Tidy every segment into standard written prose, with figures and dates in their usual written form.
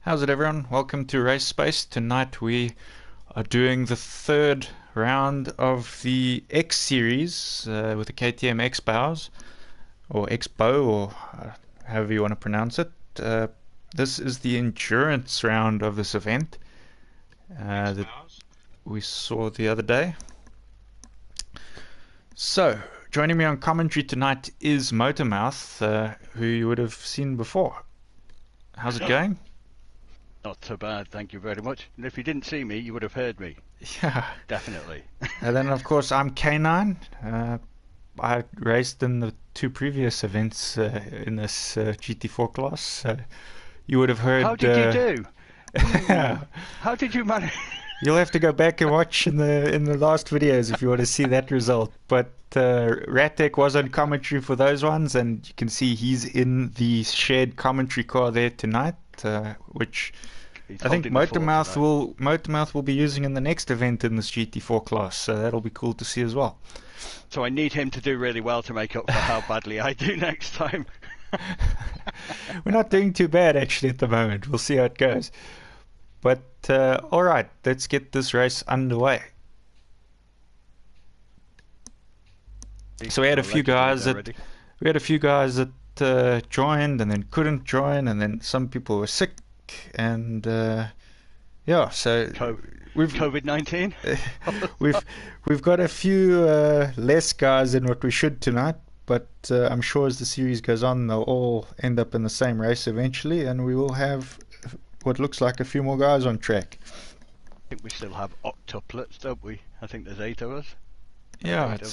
How's it, everyone? Welcome to Race Space. Tonight we are doing the third round of the X series with the KTM X Bows or Expo, or however you want to pronounce it. This is the endurance round of this event that we saw the other day. So, joining me on commentary tonight is Motormouth, who you would have seen before. How's it going? Not so bad, thank you very much. And if you didn't see me, you would have heard me. Yeah. Definitely. And then, of course, I'm K9. I raced in the two previous events in this GT4 class. So you would have heard... How did you do? Yeah. How did you manage? You'll have to go back and watch in the last videos if you want to see that result. But Ratek was on commentary for those ones, and you can see he's in the shared commentary car there tonight, which I think Motormouth will be using in the next event in this GT4 class. So that'll be cool to see as well. So I need him to do really well to make up for how badly I do next time. We're not doing too bad actually at the moment. We'll see how it goes. But all right, let's get this race underway. So we had a few guys that joined and then couldn't join, and then some people were sick, and yeah. So COVID-19. we've got a few less guys than what we should tonight, but I'm sure as the series goes on, they'll all end up in the same race eventually, and we will have what looks like a few more guys on track. I think we still have octuplets, don't we? I think there's 8 of us. Yeah, it's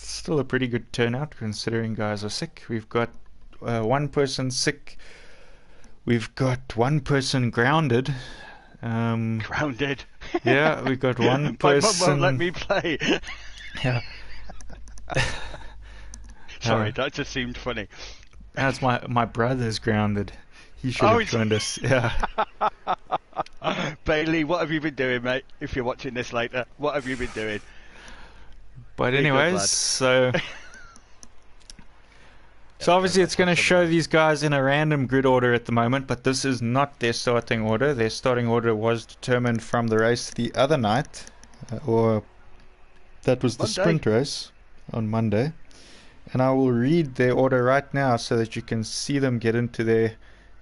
still a pretty good turnout considering guys are sick. We've got one person sick. We've got one person grounded. Grounded? Yeah, we've got one person... My mum won't let me play. Yeah. Sorry, that just seemed funny. That's my brother's grounded. He should have joined us. Yeah. Bailey, what have you been doing, mate? If you're watching this later, what have you been doing? But anyways, so obviously it's going to show these guys in a random grid order at the moment, but this is not their starting order. Their starting order was determined from the race the other night, or that was the sprint race on Monday. And I will read their order right now so that you can see them get into their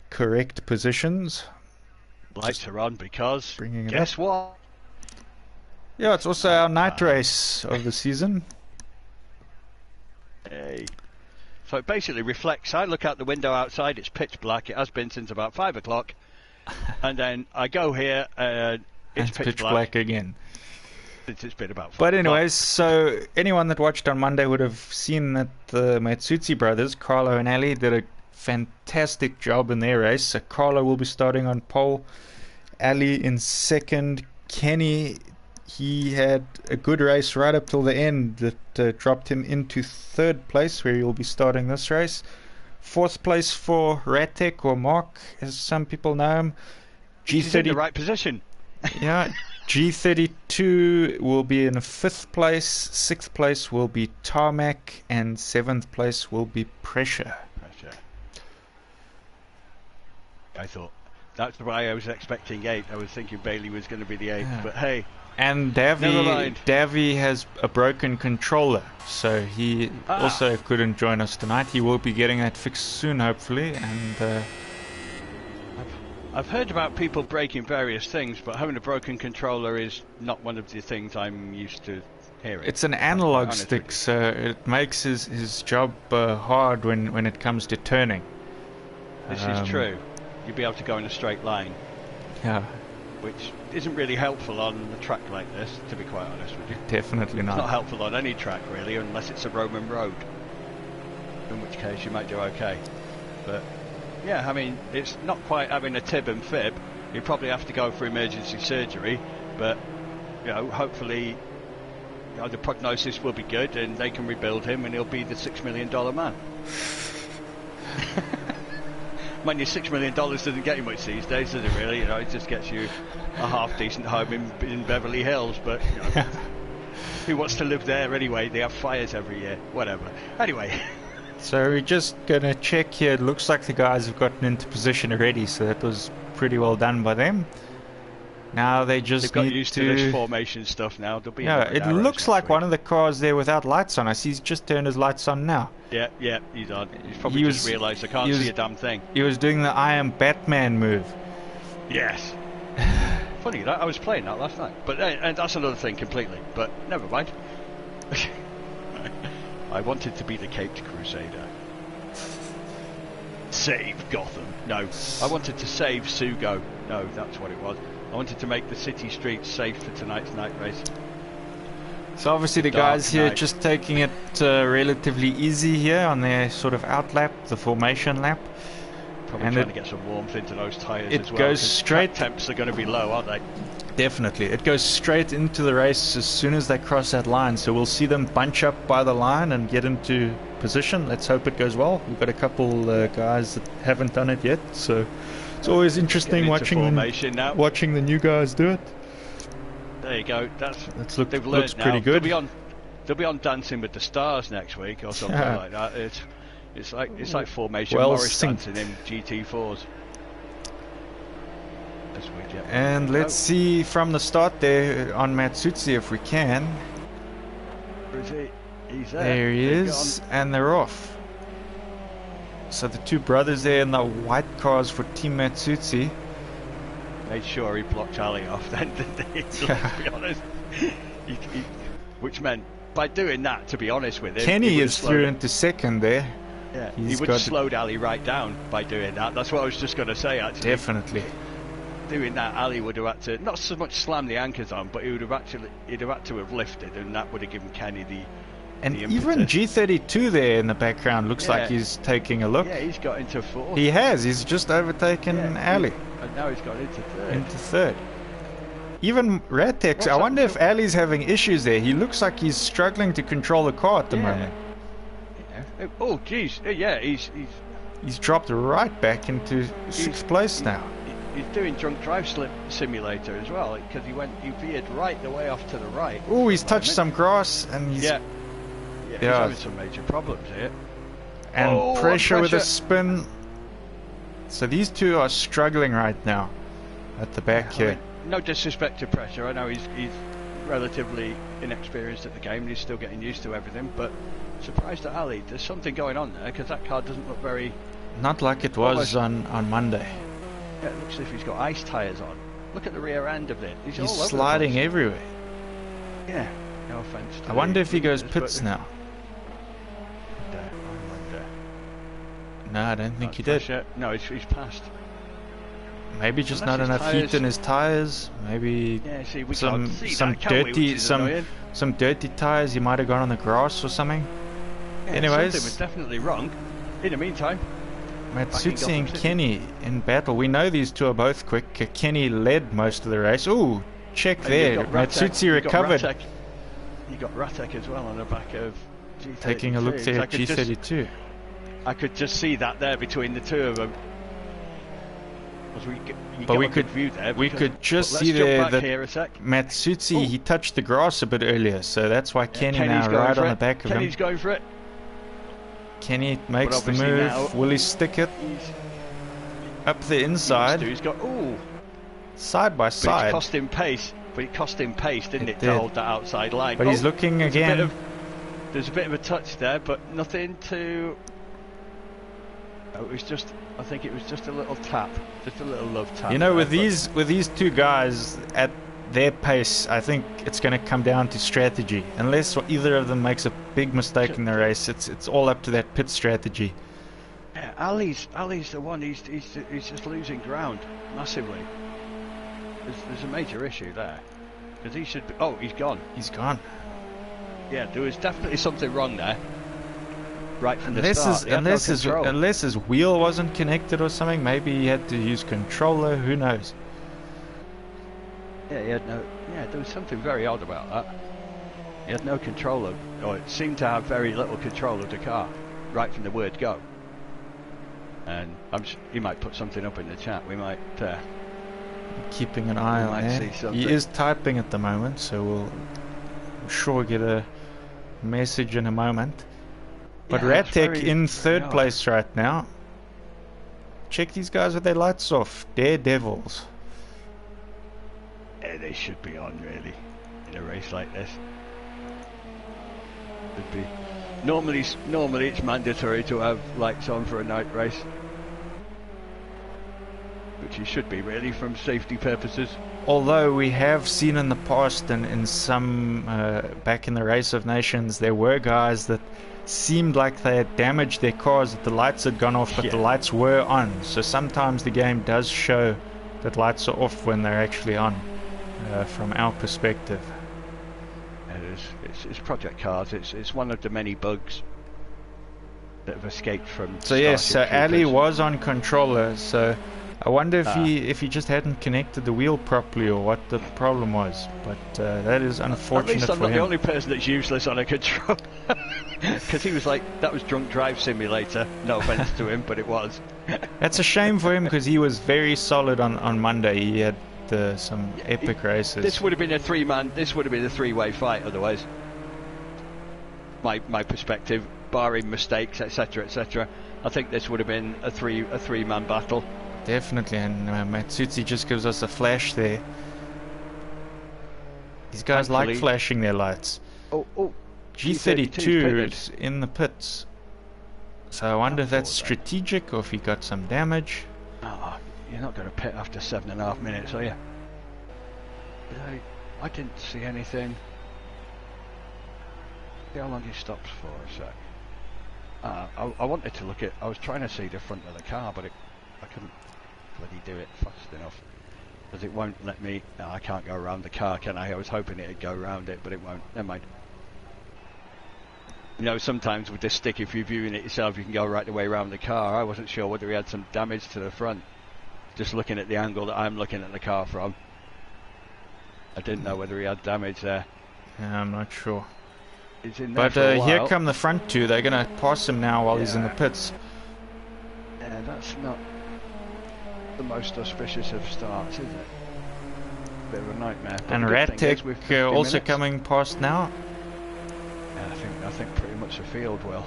correct positions. Lights are on because guess what? Yeah, it's also our night race of the season. Hey. So it basically reflects. I look out the window outside, it's pitch black. It has been since about 5 o'clock. And then I go here, it's pitch black again. It's been about 5 But anyways, so anyone that watched on Monday would have seen that the Matsutsi brothers, Carlo and Ali, did a fantastic job in their race. So Carlo will be starting on pole, Ali in second. Kenny, he had a good race right up till the end that dropped him into third place, where he'll be starting this race. Fourth place for Ratek, or Mark as some people know him. He's in the right position. Yeah, G32 will be in fifth place. Sixth place will be Tarmac, and seventh place will be Pressure. I thought that's why I was expecting 8. I was thinking Bailey was going to be the 8th, yeah. But hey. And Davy has a broken controller, so he also couldn't join us tonight. He will be getting that fixed soon, hopefully. And I've heard about people breaking various things, but having a broken controller is not one of the things I'm used to hearing. It's an analog stick, so it makes his job hard when it comes to turning. This is true. You'll be able to go in a straight line. Yeah. Which isn't really helpful on a track like this, to be quite honest with you. Definitely not. It's not helpful on any track, really, unless it's a Roman road. In which case you might do okay. But, yeah, I mean, it's not quite having a tib and fib. You probably have to go for emergency surgery, but, you know, hopefully the prognosis will be good and they can rebuild him and he'll be the $6 million man. Mind you, $6 million doesn't get you much these days, does it really? You know, it just gets you a half-decent home in Beverly Hills, but, you know, who wants to live there anyway? They have fires every year, whatever. Anyway. So we're just going to check here. It looks like the guys have gotten into position already, so that was pretty well done by them. Now they just They've got need used to this formation stuff now. They'll be Yeah, it looks like one of the cars there without lights on. I see he's just turned his lights on now. Yeah, he's on. He's probably just realised I can't see a damn thing. He was doing the I am Batman move. Yes. Funny that, I was playing that last night. But and that's another thing completely. But never mind. I wanted to be the Caped Crusader. Save Gotham. No, I wanted to save Sugo. No, that's what it was. I wanted to make the city streets safe for tonight's night race. So obviously the guys here just taking it relatively easy here on their sort of outlap, the formation lap. Probably trying to get some warmth into those tyres as well. It goes straight. Temps are going to be low, aren't they? Definitely. It goes straight into the race as soon as they cross that line. So we'll see them bunch up by the line and get into position. Let's hope it goes well. We've got a couple guys that haven't done it yet, so it's always interesting watching the new guys do it. There you go. Looks pretty good. They'll be on Dancing with the Stars next week or something like that. It's like formation Morris dancing in GT4s. And let's see from the start there on Matsutsi if we can. Where is he? He's there. There he is, and they're off. So the two brothers there in the white cars for Team Matsutsi. Made sure he blocked Ali off then, didn't he? Let's be honest. Which meant, by doing that, to be honest with him, Kenny is through into second there. Yeah, he would have slowed Ali right down by doing that. That's what I was just going to say, actually. Definitely. Doing that, Ali would have had to not so much slam the anchors on, but he'd have had to have lifted, and that would have given Kenny the even G32 there in the background looks like he's taking a look. Yeah, he's got into fourth. He has. He's just overtaken Ali. And now he's got into third. Into third. Even Ratex, I wonder if Ali's having issues there. He looks like he's struggling to control the car at the moment. Yeah. Oh, jeez. Yeah, he's dropped right back into sixth place now. He's doing drunk drive simulator as well, because he veered right the way off to the right. Oh, he's touched some grass and he's he's having some major problems here. And pressure with a spin. So these two are struggling right now at the back here. I mean, no disrespect to pressure. I know he's relatively inexperienced at the game and he's still getting used to everything, but surprised at Ali. There's something going on there, because that car doesn't look very... Not like it was on Monday. Yeah, it looks as if he's got ice tyres on. Look at the rear end of it. He's all over sliding everywhere. Yeah, no offence. I wonder if he goes pits now. No, I don't think he did. No, he's passed. Maybe just not enough heat in his tyres. Maybe some dirty tyres. He might have gone on the grass or something. Yeah, anyways, something was definitely wrong. In the meantime, Matsutsi and Kenny in battle. We know these two are both quick. Kenny led most of the race. Ooh, check there. Matsutsi recovered. You got Ratek as well on the back of G32. Taking a look there at G32. I could just see that there between the two of them. We could just see there that Matsutsi, he touched the grass a bit earlier, so that's why Kenny now right on the back of him. Kenny's going for it. Kenny makes the move. Will he stick it up the inside? He's got side by side. It cost him pace, didn't it, to hold that outside line? But he's looking again. There's a bit of a touch there, but nothing to. I think it was just a little tap, just a little love tap. You know, with these two guys at their pace, I think it's going to come down to strategy. Unless either of them makes a big mistake in the race, it's all up to that pit strategy. Yeah, Ali's the one. He's just losing ground massively. There's a major issue there, because he should be. Oh, he's gone. He's gone. Yeah, there was definitely something wrong there. Right from the start. Unless his wheel wasn't connected or something, maybe he had to use controller. Who knows? Yeah, he had no. Yeah, there was something very odd about that. He had no control of, or it seemed to have very little control of the car, right from the word go. And he might put something up in the chat. We might. Keeping an eye on it. He is typing at the moment, so I'm sure get a message in a moment. But Ratek in third place right now. check these guys with their lights off. Daredevils. Yeah, they should be on really in a race like this. Should be. Normally it's mandatory to have lights on for a night race, which it should be really from safety purposes. Although we have seen in the past and in some back in the Race of Nations, there were guys that seemed like they had damaged their cars, that the lights had gone off, but the lights were on. So sometimes the game does show that lights are off when they're actually on, from our perspective. It's Project Cars. It's one of the many bugs that have escaped from. So yes, so Ali was on controller. So I wonder if he just hadn't connected the wheel properly or what the problem was. But that is unfortunate. At least I'm for not him. the only person that's useless on a controller. Because he was like, that was Drunk Drive Simulator. No offense to him, but it was. That's a shame for him because he was very solid on Monday. He had some epic races. This would have been a three-man. This would have been a three-way fight otherwise. My perspective, barring mistakes, etc., etc. I think this would have been a three-man battle. Definitely, and Matsutsi just gives us a flash there. These guys like flashing their lights. Oh, G32 is in the pits. So I wonder if that's strategic or if he got some damage. Oh, you're not going to pit after 7.5 minutes, are you? I didn't see anything. See how long he stops for a sec. I wanted to look at. I was trying to see the front of the car, but I couldn't bloody do it fast enough because it won't let me. No, I can't go around the car, can I? I was hoping it'd go around it, but it won't. Never mind. You know, sometimes with this stick, if you're viewing it yourself, you can go right the way around the car. I wasn't sure whether he had some damage to the front. Just looking at the angle that I'm looking at the car from, I didn't know whether he had damage there. Yeah, I'm not sure. He's in there but here come the front two. They're going to pass him now while he's in the pits. Yeah, that's not the most auspicious of starts, is it? Bit of a nightmare. But and Ratek also coming past now. Yeah, I think pretty much the field will.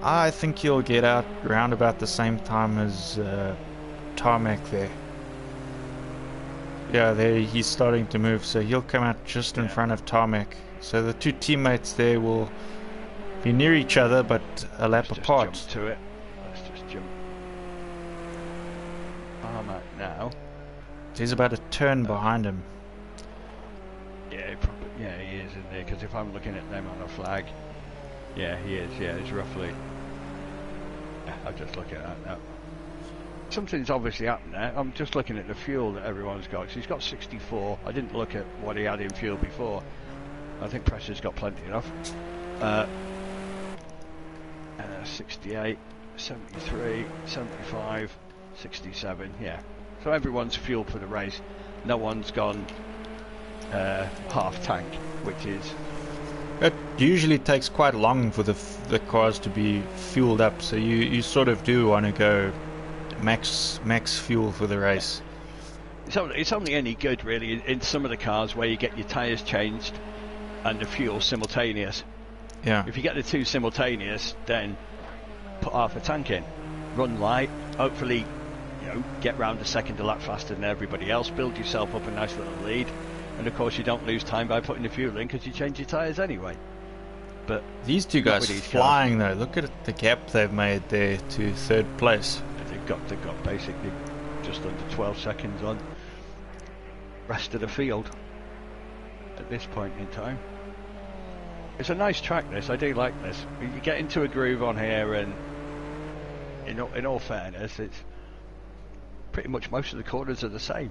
I think he'll get out round about the same time as Tarmac there. Yeah, there he's starting to move, so he'll come out just in front of Tarmac. So the two teammates there will be near each other, but a lap apart. Let's just jump to it. Let's just jump. Tarmac now. He's about a turn behind him. Yeah, he is in there. Because if I'm looking at them on a flag, yeah, he is. Yeah, it's roughly. Yeah, I'm just looking at that now. Something's obviously happened there. I'm just looking at the fuel that everyone's got. So he's got 64. I didn't look at what he had in fuel before. I think Pressure's got plenty enough. 68, 73, 75, 67. Yeah. So everyone's fuel for the race. No one's gone half tank, which is. It usually takes quite long for the cars to be fueled up. So you sort of do want to go max fuel for the race. It's only any good really in some of the cars where you get your tyres changed and the fuel simultaneous. Yeah. If you get the two simultaneous, then put half a tank in, run light, hopefully, get round a second a lap faster than everybody else, build yourself up a nice little lead, and of course you don't lose time by putting the fuel in because you change your tyres anyway. But these two guys flying though. Look at the gap they've made there to third place. They've got basically just under 12 seconds on rest of the field at this point in time. It's a nice track, this. I do like this. You get into a groove on here, and in all fairness, it's pretty much most of the corners are the same.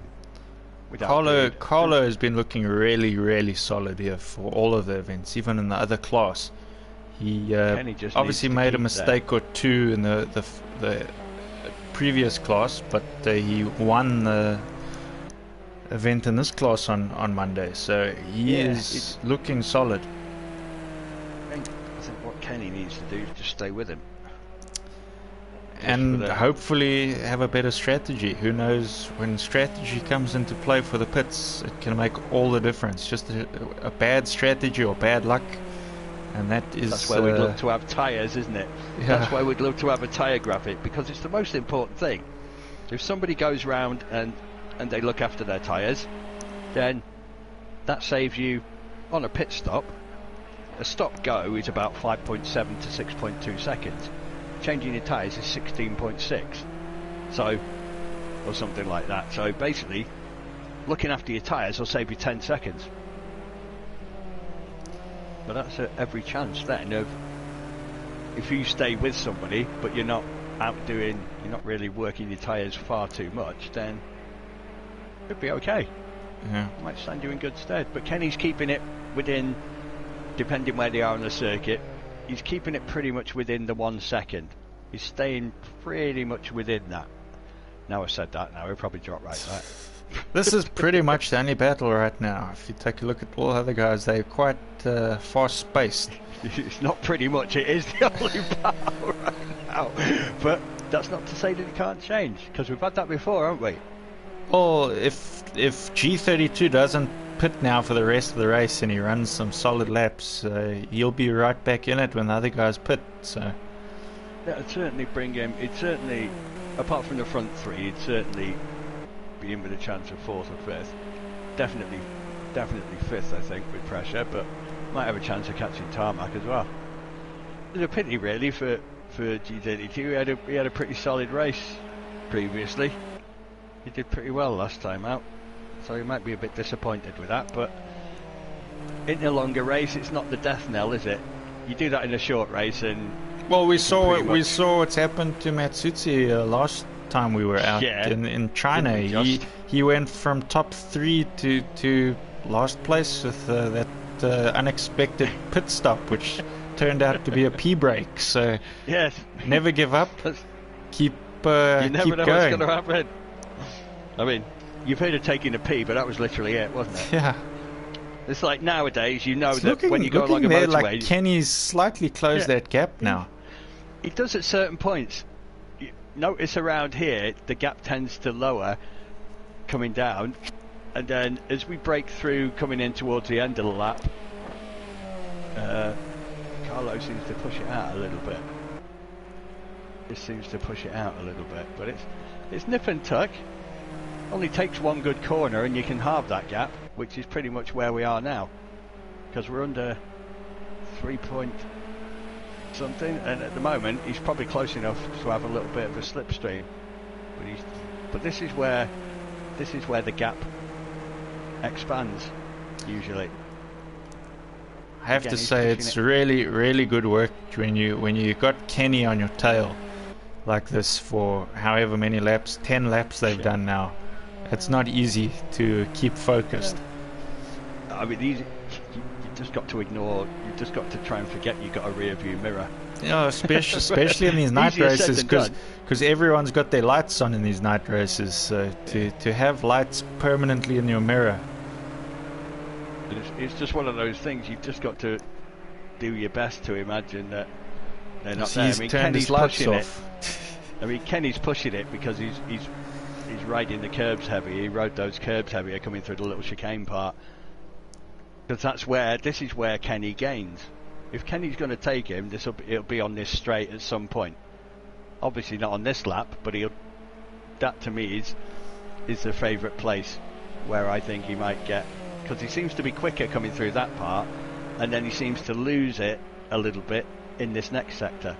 Carlo has been looking really, really solid here for all of the events, even in the other class. He obviously made a mistake or two in the previous class, but he won the event in this class on Monday, so he is looking solid. I think what Kenny needs to do is just stay with him. And hopefully have a better strategy. Who knows, when strategy comes into play for the pits, it can make all the difference. Just a bad strategy or bad luck And that is... That's where we'd love to have tyres, isn't it? Yeah. That's why we'd love to have a tyre graphic, because it's the most important thing. If somebody goes round and they look after their tyres, then that saves you, on a pit stop, a stop-go is about 5.7 to 6.2 seconds. Changing your tyres is 16.6. So, or something like that. So basically, looking after your tyres will save you 10 seconds. But that's at every chance then of, if you stay with somebody but you're not you're not really working your tyres far too much, then it'd be okay. Yeah. It might stand you in good stead. But Kenny's keeping it within, depending where they are on the circuit, he's keeping it pretty much within the 1 second. He's staying pretty much within that. Now I've said that, now he'll probably drop right back. This is pretty much the only battle right now. If you take a look at all the other guys, they're quite fast spaced. It's not pretty much, it is the only battle right now. But that's not to say that it can't change, because we've had that before, haven't we? Well, if G32 doesn't pit now for the rest of the race and he runs some solid laps, he'll be right back in it when the other guys pit. So that'd certainly bring him. It'd certainly, apart from the front three, it'd certainly be in with a chance of 4th or 5th. Definitely 5th, I think, with pressure, but might have a chance of catching tarmac as well. It's a pity, really, for G32. He had a pretty solid race previously. He did pretty well last time out, so he might be a bit disappointed with that. But in a longer race, it's not the death knell, is it? You do that in a short race, and well, we saw what's happened to Matsutsi last time we were out in China. He went from top 3 to last place with that unexpected pit stop, which turned out to be a P brake. So yes, never give up. Keep you never keep know going. what's going to happen. I mean, you've heard of taking a P, but that was literally it, wasn't it? Yeah. It's like nowadays, you know, It's that when you go along a there motorway, like Kenny's slightly closed that gap now. He does at certain points. You notice around here, the gap tends to lower coming down, and then as we break through coming in towards the end of the lap, Carlo seems to push it out a little bit. It seems to push it out a little bit, but it's nip and tuck. Only takes one good corner and you can halve that gap, which is pretty much where we are now, because we're under 3 point something, and at the moment he's probably close enough to have a little bit of a slipstream, but this is where the gap expands usually. I have to say it's really, really good work when you got Kenny on your tail like this for however many laps, 10 laps they've done now. It's not easy to keep focused. I mean, you just got to ignore. You just got to try and forget you got a rear view mirror. You know, especially in these night races, because everyone's got their lights on in these night races. So to have lights permanently in your mirror. It's just one of those things. You've just got to do your best to imagine that they're not there. I mean, Kenny's pushing it. I mean, Kenny's pushing it because he's riding the curbs heavy. He rode those curbs heavier coming through the little chicane part. Because this is where Kenny gains. If Kenny's going to take him, it'll be on this straight at some point. Obviously not on this lap, but that to me is the favourite place where I think he might get, because he seems to be quicker coming through that part, and then he seems to lose it a little bit in this next sector.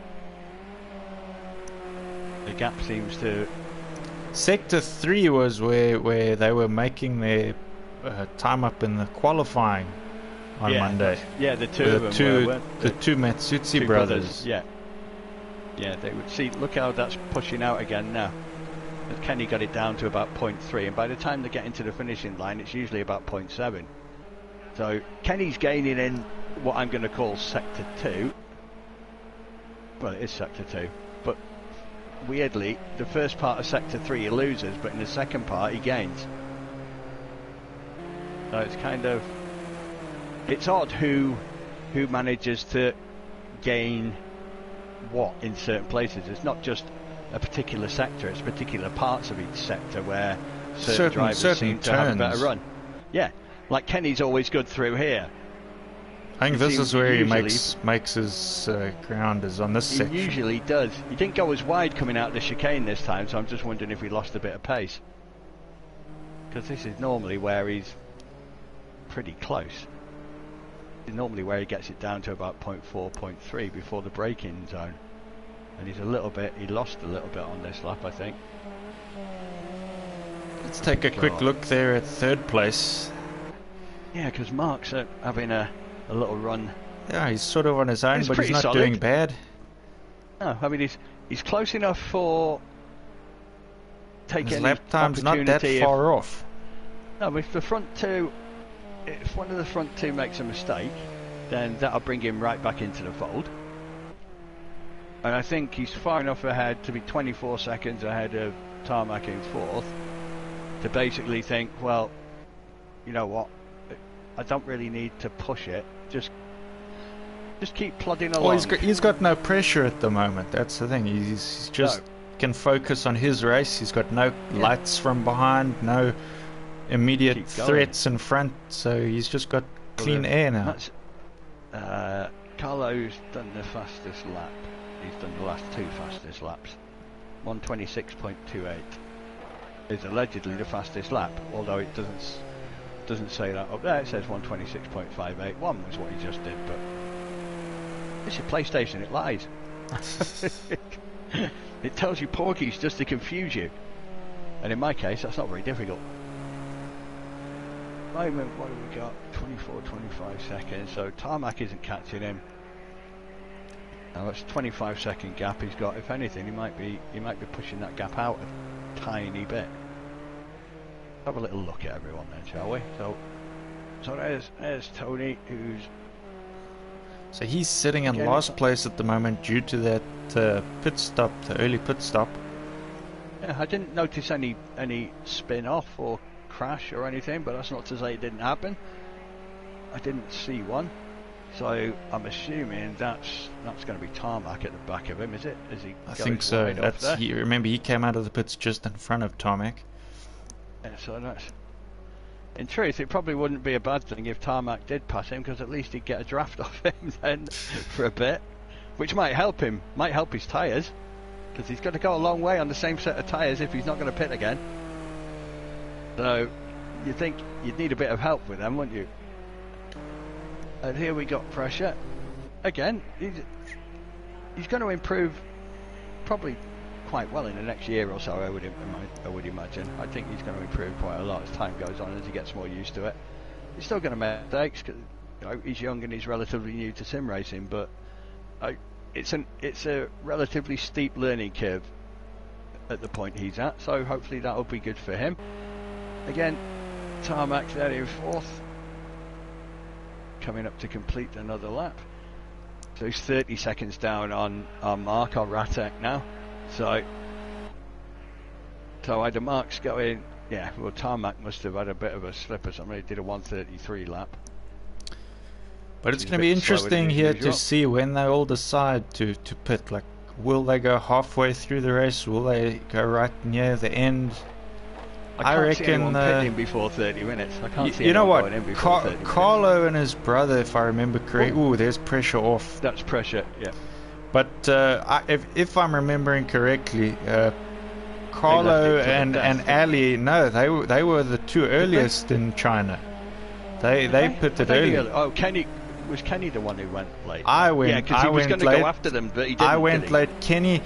The gap seems to... Sector 3 was where they were making their time up in the qualifying on Monday. Yeah, the two of them were, the two Matsutsi brothers. Yeah, they would see. Look how that's pushing out again now. As Kenny got it down to about 0.3, and by the time they get into the finishing line, it's usually about 0.7. So Kenny's gaining in what I'm going to call Sector 2. Well, it is Sector 2, but weirdly, the first part of Sector 3 he loses, but in the second part he gains. So it's kind of... It's odd who manages to gain what in certain places. It's not just a particular sector, it's particular parts of each sector where certain drivers seem to have a better run. Yeah, like Kenny's always good through here. I think this is where he makes his ground, is on this section. He usually does. He didn't go as wide coming out of the chicane this time, so I'm just wondering if he lost a bit of pace. Because this is normally where he's pretty close. This is normally where he gets it down to about 0.4, 0.3 before the braking zone. And he lost a little bit on this lap, I think. Let's take a quick look there at third place. Yeah, because Mark's having a little run. Yeah, he's sort of on his own, but he's not solid. doing bad. No, I mean he's close enough for taking his lap time's not that far off. No, if one of the front two makes a mistake, then that'll bring him right back into the fold. And I think he's far enough ahead to be 24 seconds ahead of Tarmac in fourth to basically think, well, you know what, I don't really need to push it. Just keep plodding along. Well, he's got no pressure at the moment. That's the thing. He's just can focus on his race. He's got no lights from behind, no immediate threats in front. So he's just got clean air now. Carlo's done the fastest lap. He's done the last two fastest laps. 126.28 is allegedly the fastest lap, although it doesn't say that up there. It says 126.581 was what he just did, but it's a PlayStation, it lies. It tells you porkies just to confuse you, and in my case that's not very difficult. Moment, what have we got? 24, 25 seconds, so Tarmac isn't catching him. Now that's a 25-second gap he's got. If anything, he might be pushing that gap out a tiny bit. Have a little look at everyone then, shall we? So there's Tony, who's... So he's sitting in last place at the moment due to that pit stop, the early pit stop. Yeah, I didn't notice any spin off or crash or anything, but that's not to say it didn't happen. I didn't see one, so I'm assuming that's going to be Tarmac at the back of him, is it? I think so. Remember, he came out of the pits just in front of Tarmac. Yeah, so that's... In truth, it probably wouldn't be a bad thing if Tarmac did pass him, because at least he'd get a draft off him then for a bit, which might help him, might help his tyres, because he's got to go a long way on the same set of tyres if he's not going to pit again. So you'd think you'd need a bit of help with them, wouldn't you? And here we got pressure again. He's going to improve probably quite well in the next year or so, I would imagine. I think he's going to improve quite a lot as time goes on, as he gets more used to it. He's still going to make mistakes, because he's young and he's relatively new to sim racing, but it's a relatively steep learning curve at the point he's at, so hopefully that'll be good for him. Again, Tarmac there in fourth, coming up to complete another lap. So he's 30 seconds down on Mark, on Ratek now. So either Mark's going, yeah, well, Tarmac must have had a bit of a slip or something. He did a 1:33 lap. But it's going to be interesting here to see when they all decide to pit. Like, will they go halfway through the race? Will they go right near the end? I reckon see anyone pitting before 30 minutes. I can't see anyone going in before 30 minutes. Carlo and his brother, if I remember correctly. Ooh, there's pressure off. That's pressure, yeah. But if I'm remembering correctly, Carlo and Ali, no, they were the two earliest in China. They pitted early. Oh, was Kenny the one who went late? I went. Yeah, because he was going to go after them, but he didn't. I went late. Kenny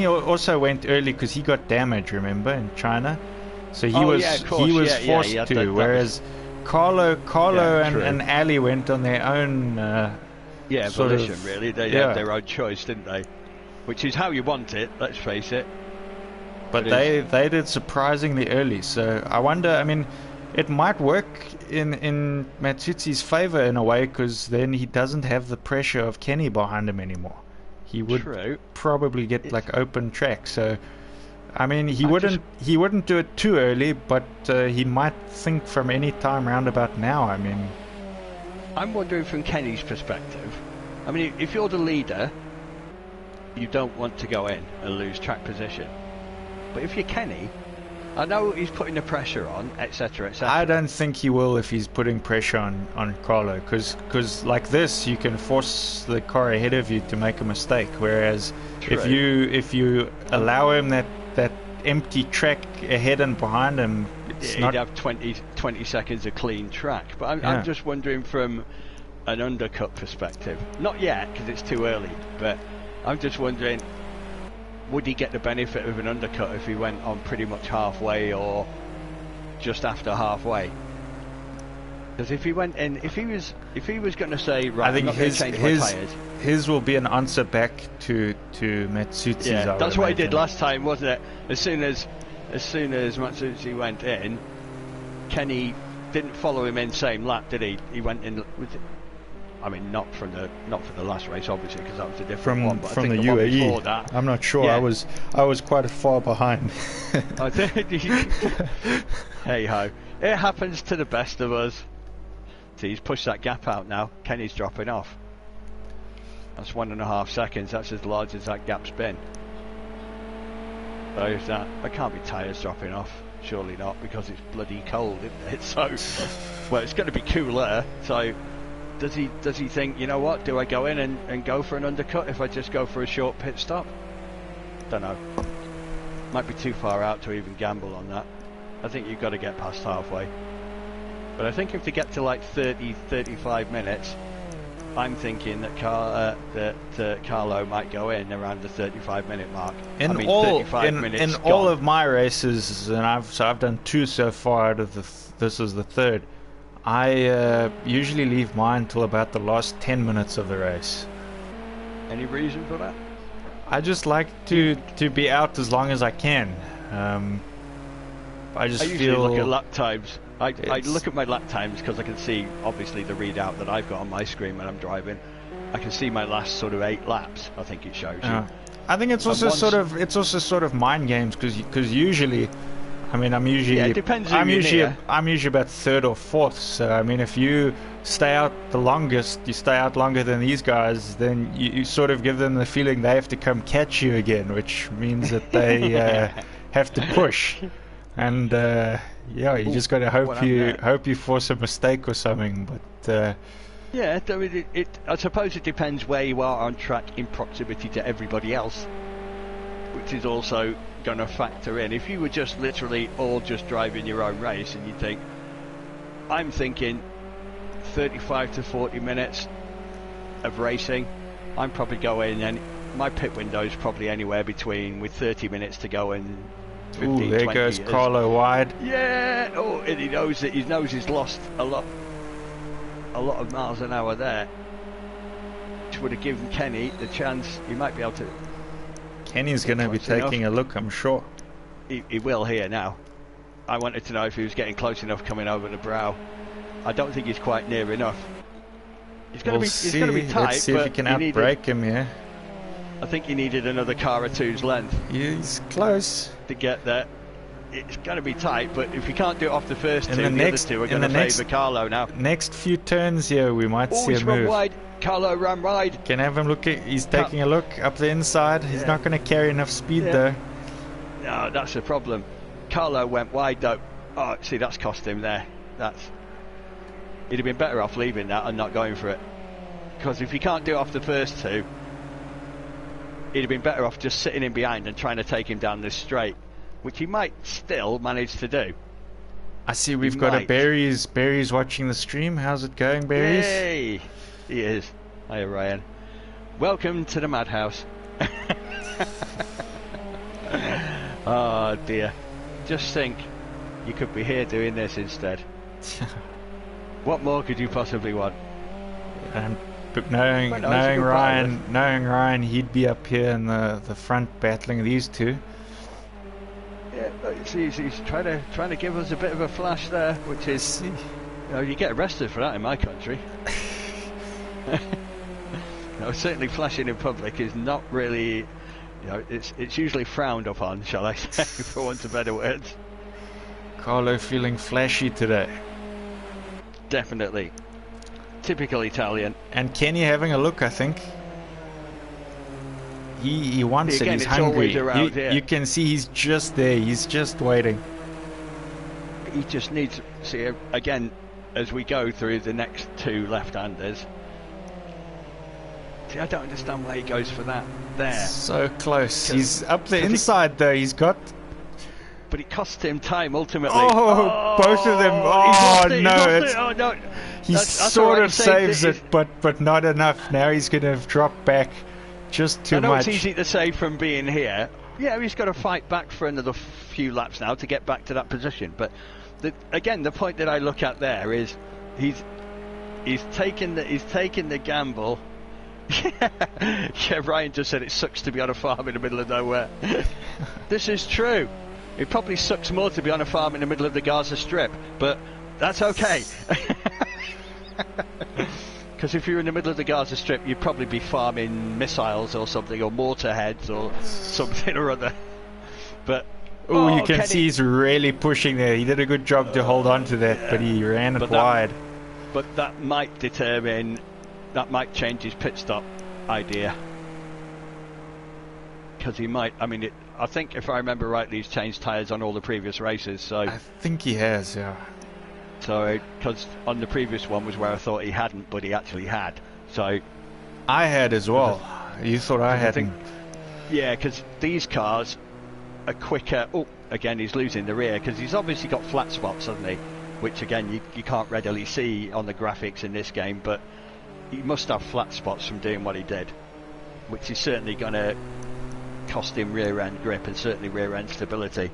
also went early because he got damaged. Remember, in China, so he was forced to. Whereas Carlo and Ali went on their own. Volition, really. They had their own choice, didn't they? Which is how you want it. Let's face it. But they did surprisingly early. So I wonder. I mean, it might work in Matsutsi's favor in a way, because then he doesn't have the pressure of Kenny behind him anymore. He would probably get like open track. So I mean, he wouldn't do it too early, but he might think from any time round about now. I mean, I'm wondering from Kenny's perspective. I mean, if you're the leader, you don't want to go in and lose track position. But if you're Kenny, I know he's putting the pressure on, etc., etc. I don't think he will if he's putting pressure on Carlo, because like this you can force the car ahead of you to make a mistake, whereas True. if you allow him that empty track ahead and behind him, he'd have 20 seconds of clean track. But I'm just wondering from an undercut perspective, not yet because it's too early, but I'm just wondering, would he get the benefit of an undercut if he went on pretty much halfway or just after halfway? Because if he went in, if he was going to say, right, I think I'm not going to change my tyres, his will be an answer back to Matsutzi's. yeah, that's what he did last time, wasn't it? As soon as Matsutzi went in, Kenny didn't follow him in same lap, did he? He went in. I mean, not for the last race, obviously, because that was a different one. But from I think the one UAE. before that, I'm not sure. Yeah. I was quite far behind. I think. Hey ho, it happens to the best of us. See, he's pushed that gap out now. Kenny's dropping off. That's 1.5 seconds. That's as large as that gap's been. So that can't be tyres dropping off. Surely not, because it's bloody cold, isn't it? So, well, it's going to be cooler. So, does he think, you know what? Do I go in and go for an undercut if I just go for a short pit stop? Don't know. Might be too far out to even gamble on that. I think you've got to get past halfway. But I think if they get to like 30-35 minutes, I'm thinking that Carlo might go in around the 35-minute mark. In all of my races, and I've done 2 so far out of this is the 3rd. I usually leave mine till about the last 10 minutes of the race. Any reason for that? I just like to be out as long as I can. I usually look at lap times. I look at my lap times because I can see, obviously, the readout that I've got on my screen when I'm driving. I can see my last sort of 8 laps. I think it shows you. I think it's also sort of mind games because usually, I mean, I'm usually it depends. I'm usually about 3rd or 4th. So I mean, if you stay out the longest, you stay out longer than these guys, then you sort of give them the feeling they have to come catch you again, which means that they have to push. And you just got to hope you force a mistake or something. But yeah, I suppose it depends where you are on track in proximity to everybody else, which is also going to factor in. If you were just literally all just driving your own race, and you think, I'm thinking 35 to 40 minutes of racing, I'm probably going, and my pit window is probably anywhere between with 30 minutes to go and 15, there 20 goes years. Carlo wide. Yeah. Oh, and he knows he's lost a lot of miles an hour there, which would have given Kenny the chance. He might be able to. Kenny's going to be taking a look, I'm sure. He will here now. I wanted to know if he was getting close enough coming over the brow. I don't think he's quite near enough. It's going to be tight. Let's see if he can outbrake him here. I think he needed another car or two's length. He's close to get there. It's going to be tight, but if you can't do it off the first two, the other two are going to favour Carlo now. Next few turns here, we might see a move. He's run wide. Carlo ran wide. Can have him look. He's taking a look up the inside. He's not going to carry enough speed though. No, that's the problem. Carlo went wide though. Oh, see, that's cost him there. He'd have been better off leaving that and not going for it. Because if you can't do it off the first two, he'd have been better off just sitting in behind and trying to take him down this straight, which he might still manage to do. I see we've got a Barry's watching the stream. How's it going, Barry's? Yay! He is. Hiya, Ryan. Welcome to the madhouse. Oh dear. Just think, you could be here doing this instead. What more could you possibly want? But knowing Ryan, he'd be up here in the front battling these two. Yeah, he's trying to give us a bit of a flash there, which is, you get arrested for that in my country. Certainly flashing in public is not really, it's usually frowned upon, shall I say, for want of better words. Carlo feeling flashy today. Definitely. Typical Italian. And Kenny having a look, I think. He wants it, he's hungry. You can see he's just there, he's just waiting. he just needs, see, again, as we go through the next two left-handers, see, I don't understand why he goes for that there. So close. He's up the inside though. He's got... But it cost him time ultimately. Oh, both of them. Oh, no. He sort of saves it, but not enough. Now he's going to drop back just too much. I know it's easy to say from being here. Yeah, he's got to fight back for another few laps now to get back to that position. But again, the point that I look at there is he's taken the gamble. Yeah, Ryan just said it sucks to be on a farm in the middle of nowhere. This is true. It probably sucks more to be on a farm in the middle of the Gaza Strip, but that's okay. Because if you're in the middle of the Gaza Strip, you'd probably be farming missiles or something, or mortar heads or something or other. But you can see he's really pushing there. He did a good job to hold on to that, but he ran it wide. But that might change his pit stop idea. Because he might, I think if I remember rightly, he's changed tyres on all the previous races. So I think he has, yeah. So, because on the previous one was where I thought he hadn't, but he actually had. So I had as well. You thought I hadn't? Yeah, because these cars are quicker. Oh, again, he's losing the rear because he's obviously got flat spots, hasn't he? Which again, you can't readily see on the graphics in this game, but he must have flat spots from doing what he did, which is certainly going to cost him rear end grip and certainly rear end stability.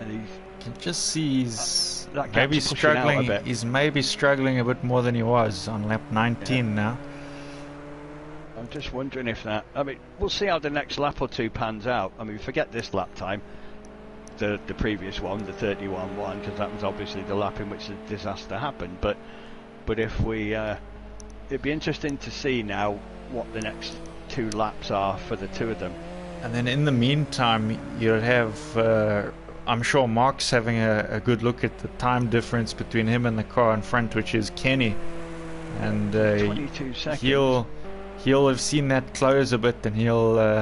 And you can just see he's maybe struggling. He's maybe struggling a bit more than he was on lap 19 now. I'm just wondering if that. We'll see how the next lap or two pans out. Forget this lap time, the previous one, the 31-1, because that was obviously the lap in which the disaster happened. But if we, it'd be interesting to see now what the next 2 laps are for the two of them. And then in the meantime, you'll have, I'm sure Mark's having a good look at the time difference between him and the car in front, which is Kenny. And 22 seconds. He'll have seen that close a bit, and he'll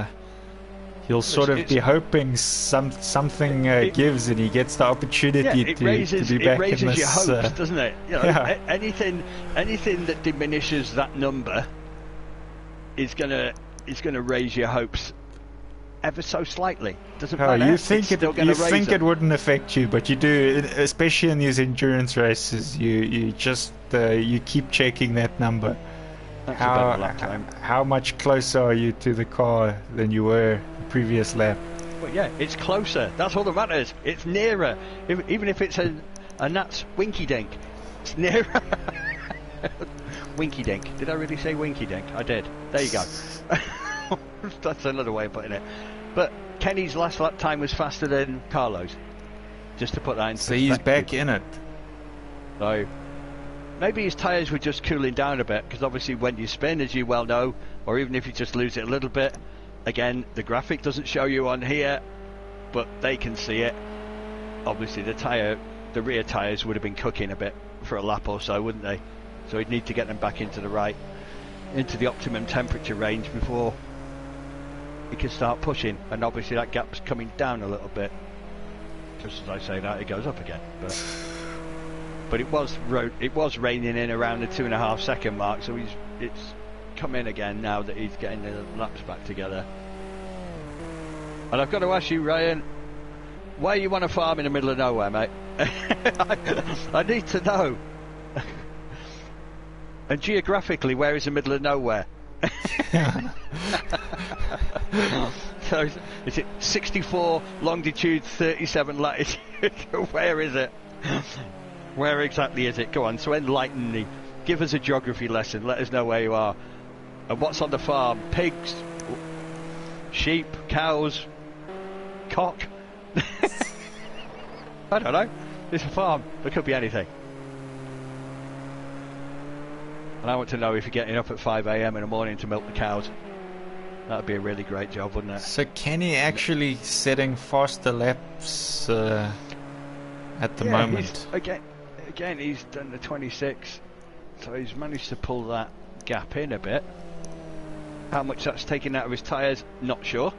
sort of be hoping something gives, and he gets the opportunity to be back in this. It raises your hopes, doesn't it? Anything that diminishes that number is gonna raise your hopes ever so slightly. Doesn't matter. You think it wouldn't affect you, but you do, especially in these endurance races. You just you keep checking that number. That's a better lap time. How much closer are you to the car than you were the previous lap? Well, yeah, it's closer. That's all that matters. It's nearer. Even if it's a Nats winky dink, it's nearer. Winky dink. Did I really say winky dink? I did. There you go. That's another way of putting it. But Kenny's last lap time was faster than Carlo's. Just to put that in perspective. So he's back in it. So maybe his tyres were just cooling down a bit, because obviously when you spin, as you well know, or even if you just lose it a little bit, again, the graphic doesn't show you on here, but they can see it. Obviously the rear tyres would have been cooking a bit for a lap or so, wouldn't they? So he'd need to get them back into the optimum temperature range before he can start pushing, and obviously that gap's coming down a little bit. Just as I say that, it goes up again. But it was raining in around the 2.5 second mark, so it's come in again now that he's getting the laps back together. And I've got to ask you, Ryan, why you want a farm in the middle of nowhere, mate? I need to know. And geographically, where is the middle of nowhere? So is it 64 longitude, 37 latitude? Where is it? Where exactly is it? Go on, so enlighten me. Give us a geography lesson. Let us know where you are. And what's on the farm? Pigs? Sheep? Cows? Cock? I don't know. It's a farm. There could be anything. And I want to know if you're getting up at 5 AM in the morning to milk the cows. That would be a really great job, wouldn't it? So Kenny actually setting faster laps at the moment. Again, he's done the 26, so he's managed to pull that gap in a bit. How much that's taken out of his tyres, not sure.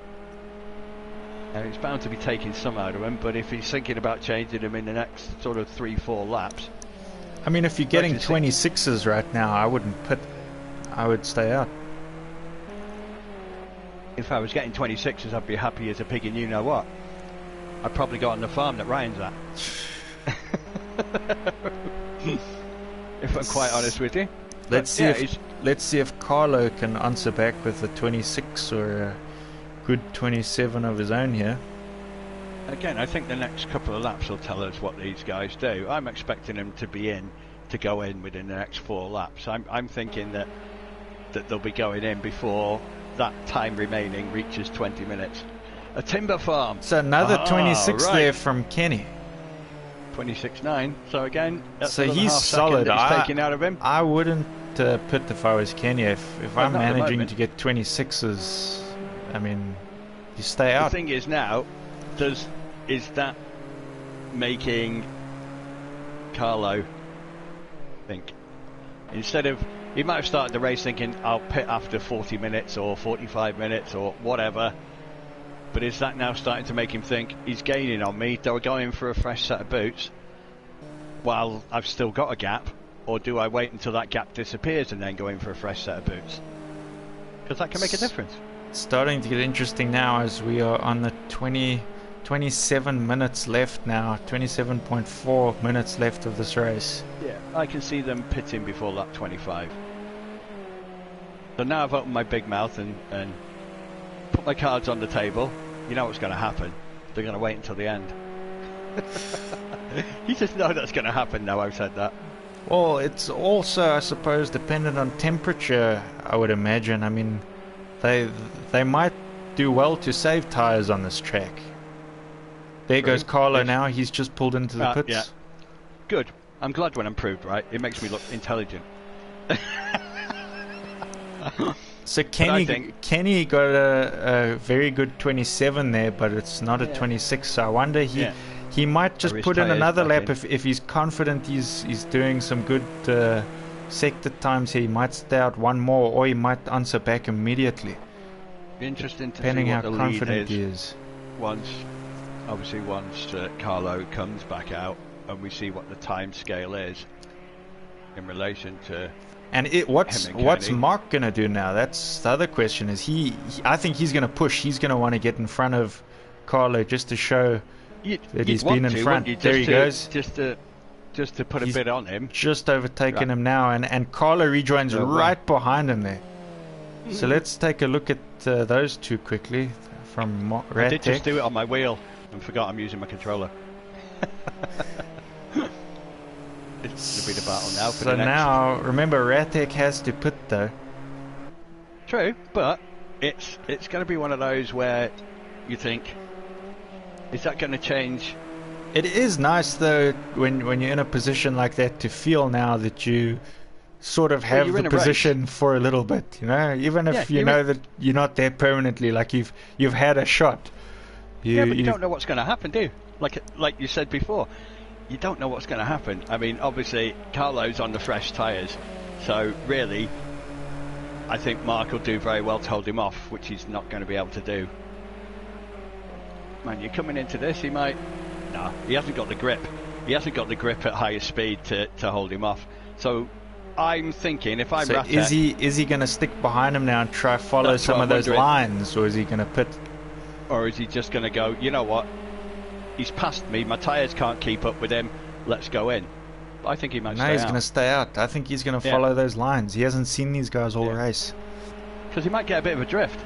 He's bound to be taking some out of him, but if he's thinking about changing him in the next sort of 3-4 laps... I mean, if you're getting 26s right now, I wouldn't pit. I would stay out. If I was getting 26s, I'd be happy as a pig, and you know what? I'd probably go on the farm that Ryan's at. If I'm quite honest with you. Let's see if Carlo can answer back with a 26 or a good 27 of his own here. Again, I think the next couple of laps will tell us what these guys do. I'm expecting them to go in within the next 4 laps. I'm thinking that they'll be going in before that time remaining reaches 20 minutes. A timber farm. So another 26 right there from Kenny. 26.9. So again, that's so he's solid. That he's taking out of him. I wouldn't pit if I was Kenny. If I'm managing to get 26s, I mean, you stay out. The thing is now, is that making Carlo think? Instead of, he might have started the race thinking, I'll pit after 40 minutes or 45 minutes or whatever, but is that now starting to make him think he's gaining on me? Do I go in for a fresh set of boots while I've still got a gap, or do I wait until that gap disappears and then go in for a fresh set of boots? Because that can make a difference. It's starting to get interesting now as we are on the 27 minutes left now, 27.4 minutes left of this race. Yeah, I can see them pitting before lap 25. So now I've opened my big mouth and put my cards on the table. You know what's going to happen. They're going to wait until the end. You just know that's going to happen now I've said that. Well, it's also, I suppose, dependent on temperature, I would imagine. I mean, they might do well to save tyres on this track. There goes Carlo now. He's just pulled into the pits. Yeah. Good. I'm glad when I'm proved right. It makes me look intelligent. So Kenny got a very good 27 there, but it's not a 26. So I wonder he might just put in another lap if he's confident he's doing some good sector times here. He might stay out one more, or he might answer back immediately. Interesting to depending see how what the confident lead he is. Once Carlo comes back out and we see what the time scale is in relation to. And what's Mark gonna do now? That's the other question. Is he I think he's gonna push. He's gonna want to get in front of Carlo just to show that he's been in front. There he goes. Just to put a bit on him. Just overtaken him now, and Carlo rejoins right behind him there. So let's take a look at those two quickly from Ratek. I did just do it on my wheel and forgot I'm using my controller. It's going to be the battle now. So now, remember, Ratek has to pit though. True, but it's going to be one of those where you think, is that going to change? It is nice though when you're in a position like that to feel now that you sort of have the position for a little bit, you know, even if you know that you're not there permanently, like you've had a shot. But you don't know what's going to happen, do you? Like you said before, you don't know what's going to happen. I mean, obviously Carlo's on the fresh tyres, so really I think Mark will do very well to hold him off, which he's not going to be able to do. Man, you're coming into this, he hasn't got the grip. He hasn't got the grip at higher speed to hold him off. So I'm thinking, if I'm Ratek, is he going to stick behind him now and try follow some of those lines, or is he going to pit? Or is he just going to go, you know what, he's passed me, my tyres can't keep up with him, let's go in. I think he might stay out. No, he's going to stay out. I think he's going to follow those lines. He hasn't seen these guys all race. Because he might get a bit of a drift.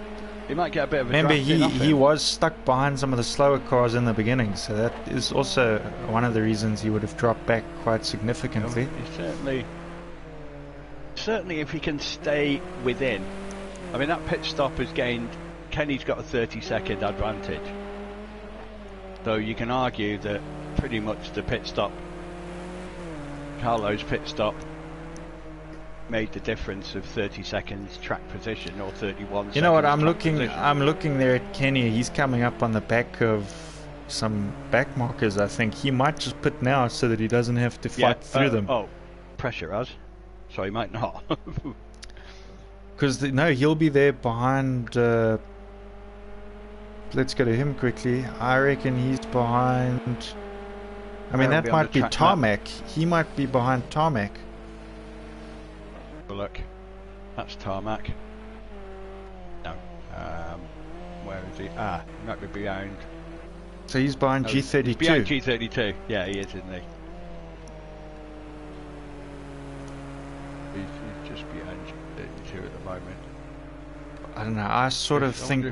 He might get a bit of a Remember, he was stuck behind some of the slower cars in the beginning, so that is also one of the reasons he would have dropped back quite significantly. Certainly if he can stay within. I mean, that pit stop has gained, Kenny's got a 30-second advantage. Though you can argue that pretty much the pit stop, Carlo's pit stop, made the difference of 30 seconds track position, or 31 seconds. You know what, I'm looking there at Kenny. He's coming up on the back of some back markers. I think he might just pit now so that he doesn't have to fight through them. Oh, pressure us. So he might not. Because no, he'll be there behind let's go to him quickly. I reckon he's behind. I mean, that might be Tarmac. He might be behind Tarmac. Look, that's Tarmac. No. Where is he? Ah, might be behind. So he's behind G32. Behind G32. Yeah, he is, isn't he? He's just behind G32 at the moment. I don't know. I sort of think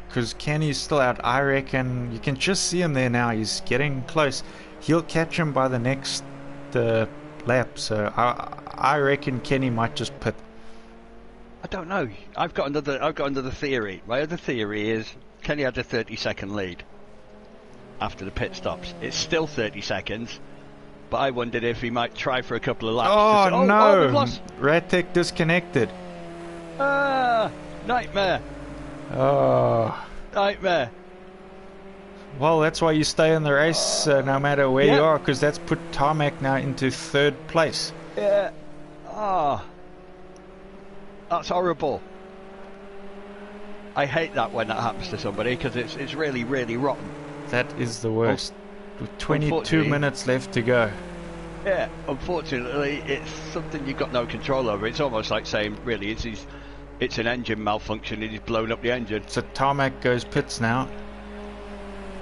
because Kenny's still out. I reckon you can just see him there now. He's getting close. He'll catch him by the next lap. So I reckon Kenny might just pit. I don't know. I've got another theory. My other theory is Kenny had a 30-second lead after the pit stops. It's still 30 seconds, but I wondered if he might try for a couple of laps. Oh no! We've lost. Radtech disconnected. Ah, nightmare. Oh, nightmare. Well, that's why you stay in the race no matter where you are, because that's put Tarmac now into third place. Yeah. Ah. That's horrible. I hate that when that happens to somebody, because it's really, really rotten. That is the worst. With 22 minutes left to go. Yeah, unfortunately, it's something you've got no control over. It's almost like saying, really, it's an engine malfunction and he's blown up the engine. So Tarmac goes pits now.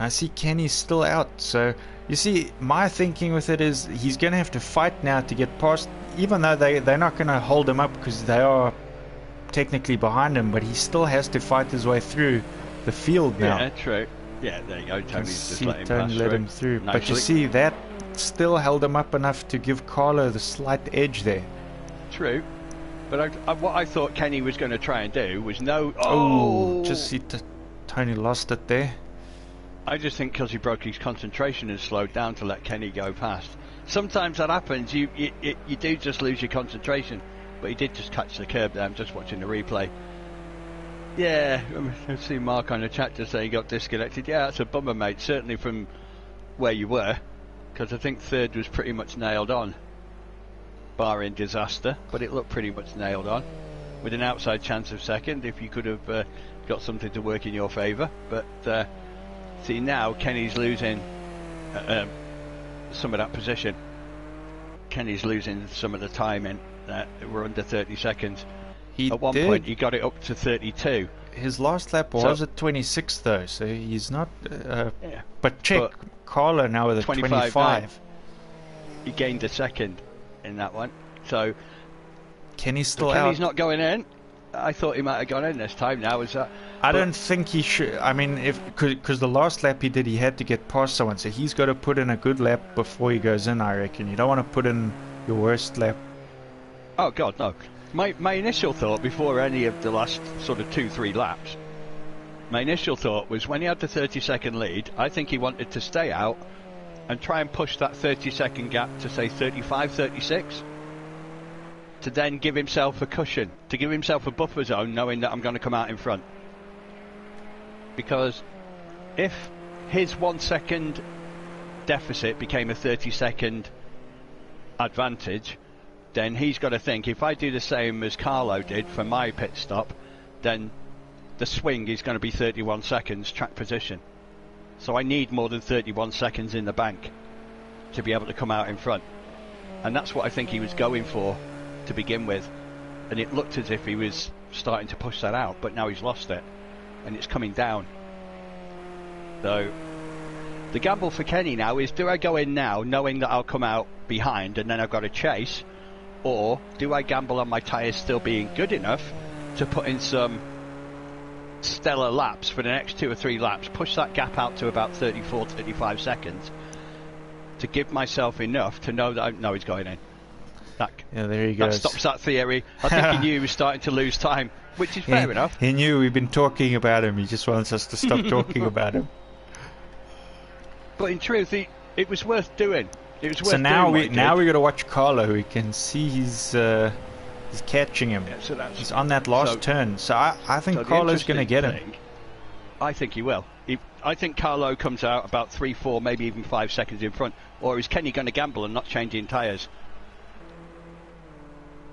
I see Kenny's still out. So, you see, my thinking with it is he's going to have to fight now to get past, even though they're not going to hold him up because they are technically behind him, but he still has to fight his way through the field now. Yeah, true. Yeah, there you go. Tony's just let him pass through. Nicely. But you see, that still held him up enough to give Carlo the slight edge there. True. But what I thought Kenny was going to try and do was just see Tony lost it there. I just think because he broke his concentration and slowed down to let Kenny go past. Sometimes that happens. You do just lose your concentration. But he did just catch the curb there. I'm just watching the replay. Yeah, I've seen Mark on the chat just saying he got disconnected. Yeah, that's a bummer, mate. Certainly from where you were, because I think third was pretty much nailed on, barring disaster. But it looked pretty much nailed on, with an outside chance of second if you could have got something to work in your favour. But see, now Kenny's losing some of that position. Kenny's losing some of the time in. We're under 30 seconds. At one point he got it up to 32. His last lap was at 26 though, so he's not but check Carlo now with a 25. He gained a second in that one. So Kenny's still out. Kenny's out. not going in. I thought he might have gone in this time now. I don't think he should. I mean, because the last lap he did, he had to get past someone, so he's got to put in a good lap before he goes in, I reckon. You don't want to put in your worst lap. Oh God, no. My initial thought before any of the last sort of 2-3 laps, my initial thought was when he had the 30-second lead, I think he wanted to stay out and try and push that 30-second gap to say 35, 36, to then give himself a cushion, to give himself a buffer zone, knowing that I'm going to come out in front. Because if his 1 second deficit became a 30-second advantage, then he's got to think, if I do the same as Carlo did for my pit stop, then the swing is going to be 31 seconds track position. So I need more than 31 seconds in the bank to be able to come out in front. And that's what I think he was going for to begin with. And it looked as if he was starting to push that out, but now he's lost it. And it's coming down. So the gamble for Kenny now is, do I go in now knowing that I'll come out behind and then I've got to chase? Or do I gamble on my tyres still being good enough to put in some stellar laps for the next 2 or 3 laps, push that gap out to about 34, 35 seconds to give myself enough to know that I know he's going in? There he goes. That stops that theory. I think he knew he was starting to lose time, which is fair enough. He knew we've been talking about him. He just wants us to stop talking about him. But in truth, it was worth doing. It was worth so now doing we got to watch Carlo. We can see he's catching him. Yeah, so he's on that last turn. So I think Carlo's going to get him. I think he will. I think Carlo comes out about 3, 4, maybe even 5 seconds in front. Or is Kenny going to gamble and not changing tyres?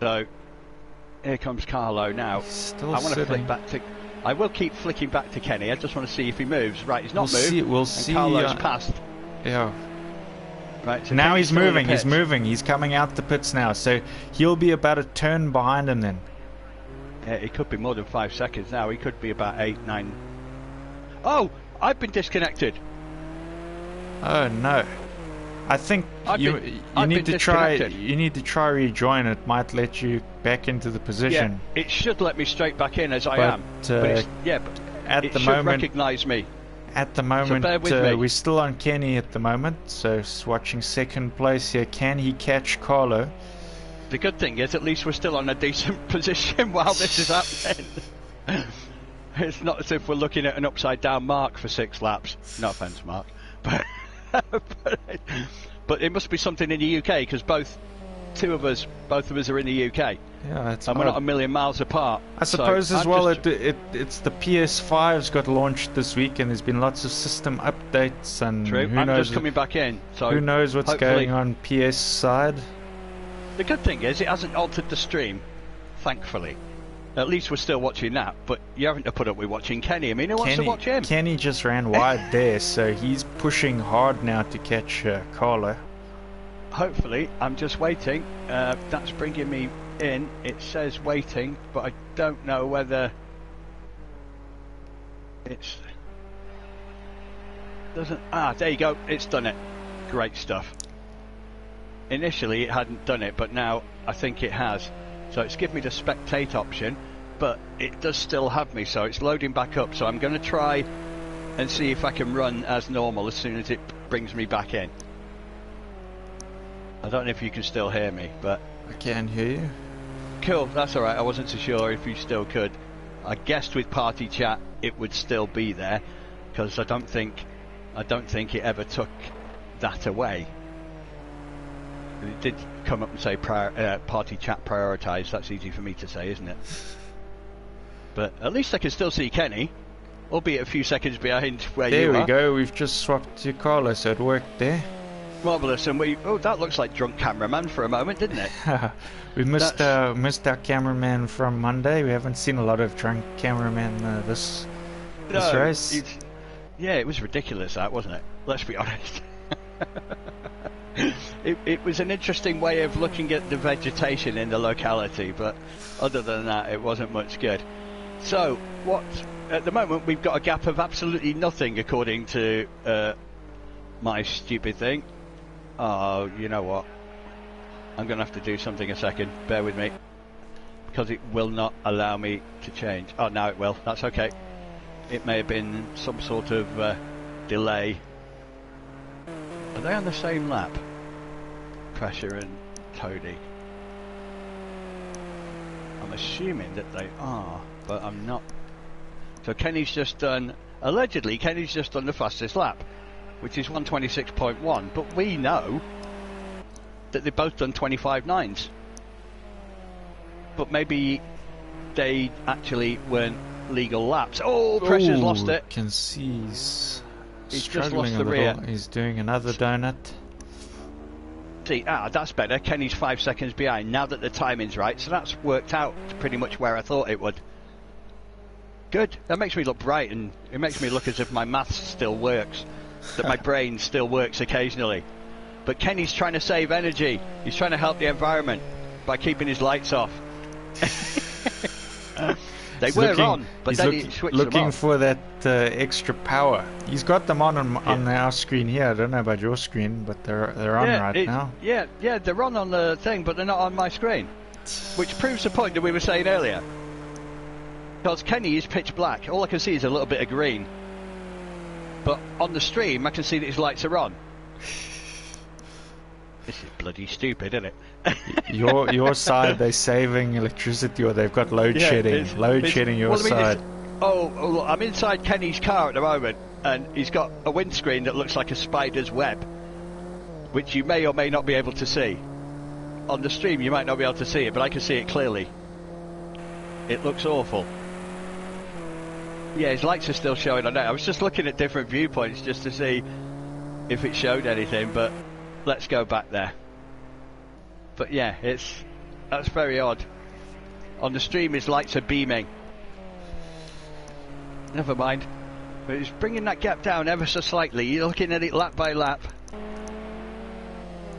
So here comes Carlo now. Still I want to flip back to I will keep flicking back to Kenny. I just want to see if he moves. Right, he's not moved. We'll see. Carlo's passed. Yeah. Right, so now Kenny's he's still in the moving. He's pits. moving. He's coming out the pits now. So he'll be about a turn behind him then. Yeah, it could be more than 5 seconds now. He could be about 8, 9. Oh, I've been disconnected. Oh no! I think you need to try. You need to try rejoin. It might let you back into the position. Yeah, it should let me straight back in as I am. But at the moment, recognise me. At the moment, so we're still on Kenny at the moment. So watching second place here. Can he catch Carlo? The good thing is, at least we're still on a decent position while this is happening. It's not as if we're looking at an upside down mark for 6 laps. No offence, Mark, but but it must be something in the UK because both of us are in the UK. Yeah, it's and we're not a million miles apart. I suppose as well, it's the PS5's got launched this week, and there's been lots of system updates and True. Who I'm knows, just coming back in. So who knows what's going on PS side? The good thing is it hasn't altered the stream, thankfully. At least we're still watching that, but you haven't to put up with watching Kenny. I mean, who wants to watch him? Kenny just ran wide there, so he's pushing hard now to catch Carlo. Hopefully, I'm just waiting. That's bringing me in. It says waiting, but I don't know whether it's... doesn't... Ah, there you go. It's done it. Great stuff. Initially, it hadn't done it, but now I think it has. So it's given me the spectate option, but it does still have me, so it's loading back up. So I'm going to try and see if I can run as normal as soon as it brings me back in. I don't know if you can still hear me, but... I can hear you. Cool, that's alright. I wasn't so sure if you still could. I guessed with party chat it would still be there, because I don't think it ever took that away. It did come up and say party chat prioritised. That's easy for me to say, isn't it? But at least I can still see Kenny, albeit a few seconds behind where you are. There we go. We've just swapped to Carlo, so it worked there. Marvellous. And that looks like drunk cameraman for a moment, didn't it? We missed our cameraman from Monday. We haven't seen a lot of drunk cameramen this race. It was ridiculous, that, wasn't it? Let's be honest. It was an interesting way of looking at the vegetation in the locality, but other than that, it wasn't much good. So, at the moment, we've got a gap of absolutely nothing, according to my stupid thing. Oh, you know what? I'm going to have to do something a second. Bear with me. Because it will not allow me to change. Oh, now it will. That's okay. It may have been some sort of delay. Are they on the same lap? Pressure and Cody. I'm assuming that they are, but I'm not. So Kenny's just done, allegedly, Kenny's just done the fastest lap, which is 126.1, but we know that they've both done 25.9s. But maybe they actually weren't legal laps. Oh, Pressure's lost it. Can see he's just lost the rear. He's doing another donut. See, that's better. Kenny's 5 seconds behind now that the timing's right, so that's worked out pretty much where I thought it would. Good. That makes me look bright, and it makes me look as if my maths still works, that my brain still works occasionally. But Kenny's trying to save energy. He's trying to help the environment by keeping his lights off. They were on, but then he switched them off. Looking for that extra power. He's got them on our screen here. I don't know about your screen, but they're on right now. Yeah, they're on the thing, but they're not on my screen. Which proves the point that we were saying earlier. Because Kenny is pitch black. All I can see is a little bit of green. But on the stream, I can see that his lights are on. This is bloody stupid, isn't it? your side, they're saving electricity, or they've got load shedding. Load shedding your side. Look, I'm inside Kenny's car at the moment, and he's got a windscreen that looks like a spider's web, which you may or may not be able to see. On the stream, you might not be able to see it, but I can see it clearly. It looks awful. Yeah, his lights are still showing on there. I was just looking at different viewpoints just to see if it showed anything, but let's go back there. But yeah, that's very odd. On the stream, his lights are beaming. Never mind. But he's bringing that gap down ever so slightly. You're looking at it lap by lap.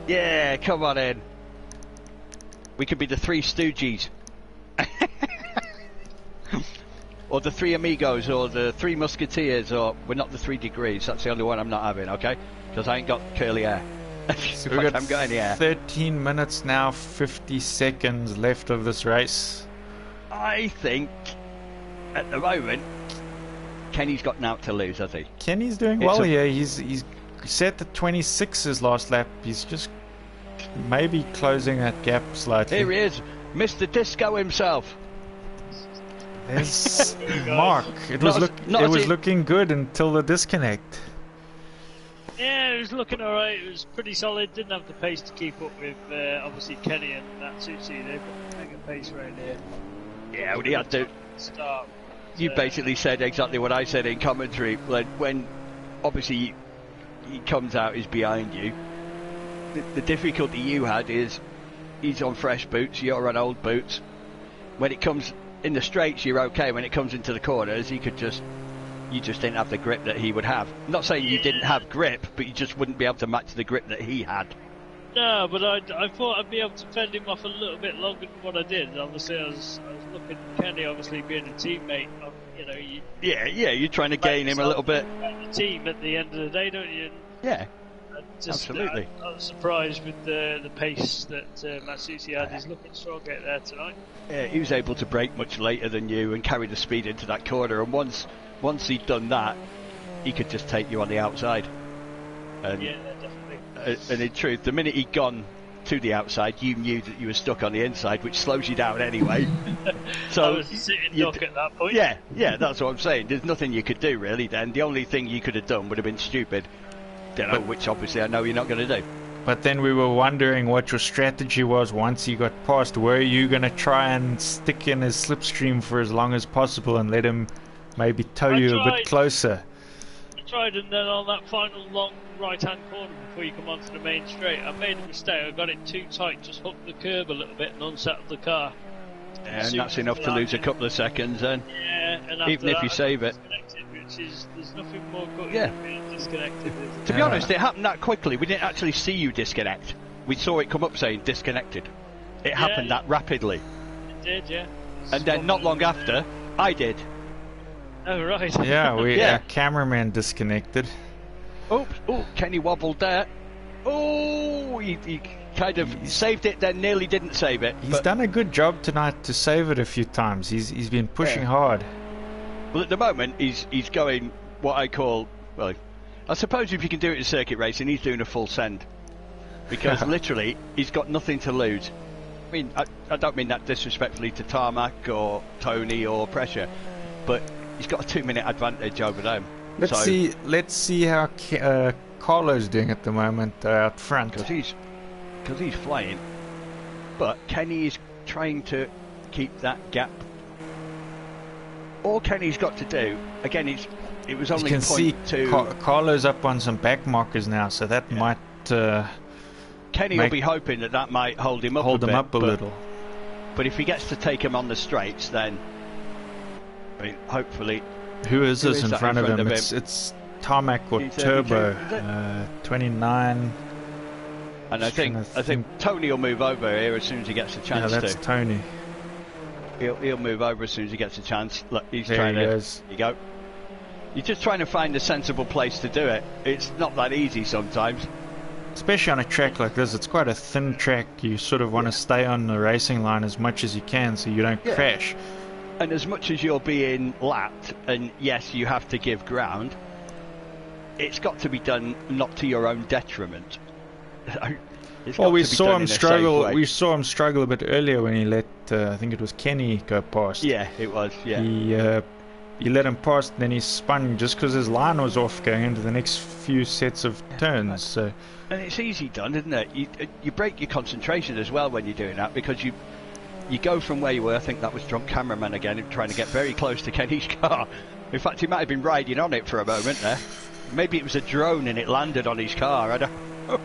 Yeah, come on in. We could be the Three Stooges. Or the Three Amigos, or the Three Musketeers, or we're not the 3 Degrees. That's the only one I'm not having, okay? Because I ain't got curly hair. So we've got I've got any hair. 13 minutes now, 50 seconds left of this race. I think, at the moment, Kenny's got now to lose, has he? Kenny's doing well here. He's set the 26 his last lap. He's just maybe closing that gap slightly. Here he is, Mr. Disco himself. There's Mark. It was looking good until the disconnect. Yeah, it was looking alright. It was pretty solid. Didn't have the pace to keep up with obviously Kenny and Natsuchi. They've got mega pace right there. Yeah, well, he had to start. You basically said exactly what I said in commentary. When obviously he comes out, he's behind you. The difficulty you had is he's on fresh boots, you're on old boots. When it comes in the straights, you're okay. When it comes into the corners, you just didn't have the grip that he would have. I'm not saying you didn't have grip, but you just wouldn't be able to match the grip that he had. No, but I thought I'd be able to fend him off a little bit longer than what I did. Obviously, I was looking at Kenny, obviously being a teammate. You know, you're trying to gain him a little bit. The team at the end of the day, don't you? Yeah. Absolutely. I was surprised with the pace that Matsushi had. He's looking strong out there tonight. Yeah, he was able to brake much later than you and carry the speed into that corner. And once he'd done that, he could just take you on the outside. And, yeah, definitely. And in truth, the minute he'd gone to the outside, you knew that you were stuck on the inside, which slows you down anyway. So I was sitting duck at that point. Yeah, that's what I'm saying. There's nothing you could do really. Then the only thing you could have done would have been stupid. Which obviously I know you're not going to do. But then we were wondering what your strategy was once you got past. Were you going to try and stick in his slipstream for as long as possible and let him maybe tow you a bit closer? I tried, and then on that final long right-hand corner before you come onto the main straight, I made a mistake. I got it too tight, just hooked the curb a little bit and unsettled the car. Yeah, and that's enough to lose a couple of seconds then. Yeah, and even if you save it. There's nothing more good than being disconnected. To be honest, it happened that quickly. We didn't actually see you disconnect. We saw it come up saying disconnected. It happened that rapidly. It did, yeah. And then not long after, I did. Oh, right. Yeah, our cameraman disconnected. Oh, Kenny wobbled there. Oh, he kind of saved it, then nearly didn't save it. He's done a good job tonight to save it a few times. He's been pushing hard. Well, at the moment, he's going what I call, well, I suppose if you can do it in circuit racing, he's doing a full send. Because literally, he's got nothing to lose. I mean, I don't mean that disrespectfully to Tarmac or Tony or Pressure, but he's got a 2-minute advantage over them. Let's see how Carlo's doing at the moment out front. Because he's flying. But Kenny is trying to keep that gap. All Kenny's got to do, again, it was only you can see Carlo's up on some back markers now, so that might. Kenny will be hoping that might hold him up a little. But if he gets to take him on the straights, then hopefully. Who is this in front of him? It's Tarmac or Turbo, 29. And I think Tony will move over here as soon as he gets a chance to. Yeah, that's Tony. He'll move over as soon as he gets a chance. Look, he's there trying he to. Goes. You go. You're just trying to find a sensible place to do it. It's not that easy sometimes. Especially on a track like this, it's quite a thin track. You sort of want to stay on the racing line as much as you can so you don't crash. And as much as you're being lapped, and yes, you have to give ground, it's got to be done not to your own detriment. Well, we saw him struggle. We saw him struggle a bit earlier when he let, I think it was Kenny, go past. Yeah, it was. Yeah. He let him past, and then he spun just because his line was off going into the next few sets of turns. So. And it's easy done, isn't it? You break your concentration as well when you're doing that, because you go from where you were. I think that was drunk cameraman again, trying to get very close to Kenny's car. In fact, he might have been riding on it for a moment there. Maybe it was a drone and it landed on his car. I don't know.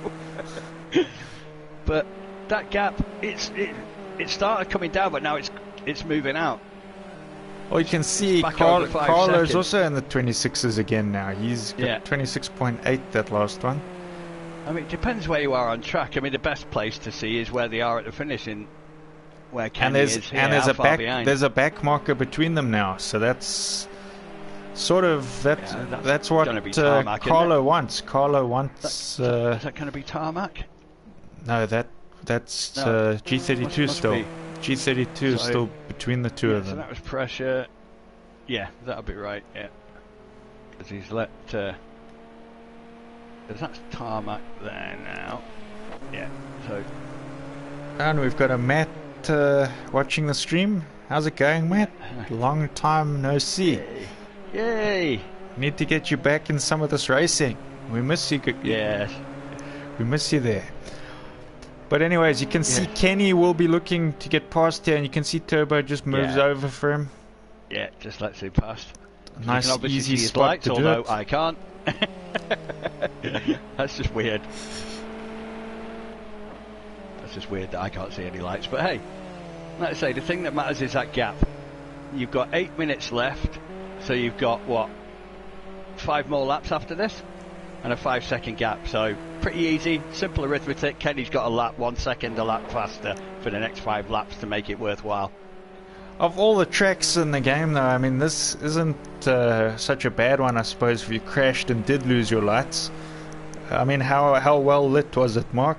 But that gap, it started coming down, but now it's moving out. Well, you can see Back over 5 Carlo's seconds. also in the 26s again now. He's got Yeah. 26.8 that last one. I mean, it depends where you are on track. I mean, the best place to see is where they are at the finish, in where Kenny is here. And there's how a far back behind. there's a back marker between them now. So that's sort of that's what gonna be tarmac, isn't Carlo wants. Carlo wants. Is that going to be tarmac? No, that's No. G32 Must still. be. G32 is So- still between the two Yeah, of so them. that was pressure. Yeah, that'll be right. Yeah, because he's let. Because that's tarmac there now. Yeah. So And we've got a Matt watching the stream. How's it going, Matt? Long time no see. yay! Need to get you back in some of this racing. We miss you. Yes. We miss you there. But anyways, you can see Kenny will be looking to get past here, and you can see Turbo just moves Yeah. over for him. Yeah, just lets it past. Nice, you can obviously easy see his spot lights, to do although it. I can't. That's just weird. That's just weird that I can't see any lights. But hey, like I say, the thing that matters is that gap. You've got 8 minutes left, so you've got what, 5 more laps after this, and a 5-second gap. So pretty easy, simple arithmetic. Kenny's got a lap, 1 second a lap faster for the next 5 laps to make it worthwhile. Of all the tracks in the game, though, I mean, this isn't such a bad one, I suppose, if you crashed and did lose your lights. I mean, how well lit was it, Mark?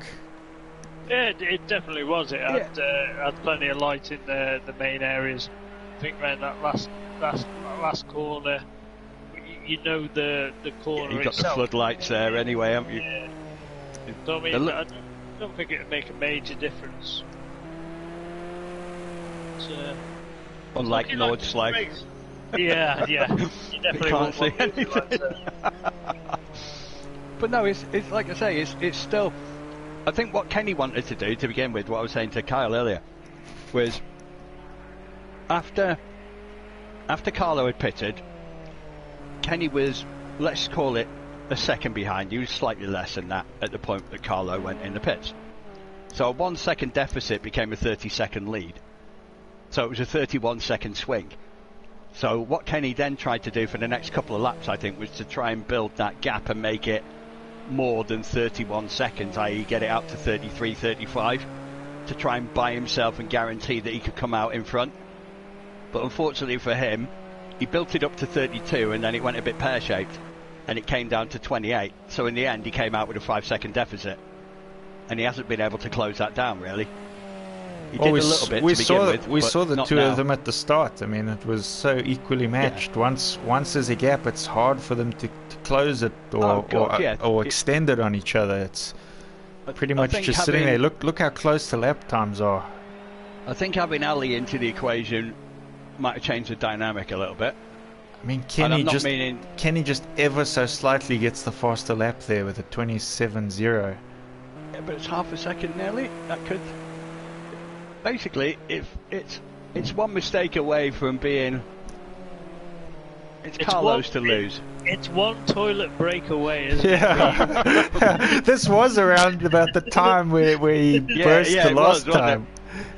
Yeah, it definitely was. It had plenty of light in the main areas. I think around that last corner, you know the corner You've got the itself. floodlights there anyway, haven't you? Yeah. So, I mean, I don't think it would make a major difference. But, Unlike looking like Nordslag. a race. Yeah. You definitely can't won't see want to do anything. that. But no, it's like I say, it's still. I think what Kenny wanted to do to begin with, what I was saying to Kyle earlier, was after Carlo had pitted, Kenny was, let's call it, a second behind. He was slightly less than that at the point that Carlo went in the pits. So a 1 second deficit became a 30-second lead. So it was a 31-second swing. So what Kenny then tried to do for the next couple of laps, I think, was to try and build that gap and make it more than 31 seconds, i.e. get it out to 33, 35, to try and buy himself and guarantee that he could come out in front. But unfortunately for him, he built it up to 32 and then it went a bit pear-shaped and it came down to 28. So in the end, he came out with a 5-second deficit. And he hasn't been able to close that down, really. He did a little bit to begin with, we but saw the not two now. of them at the start. I mean, it was so equally matched. Once there's a gap, it's hard for them to close it or extend it on each other. It's pretty much just sitting there. Look how close the lap times are. I think having Ali into the equation might have changed the dynamic a little bit. I mean, And Kenny just ever so slightly gets the faster lap there with a 27.0. Yeah, but it's half a second nearly. That could basically, if it's one mistake away from being. It's Carlos to lose. It's one toilet break away, isn't it? Yeah, this was around about the time where he burst the last time.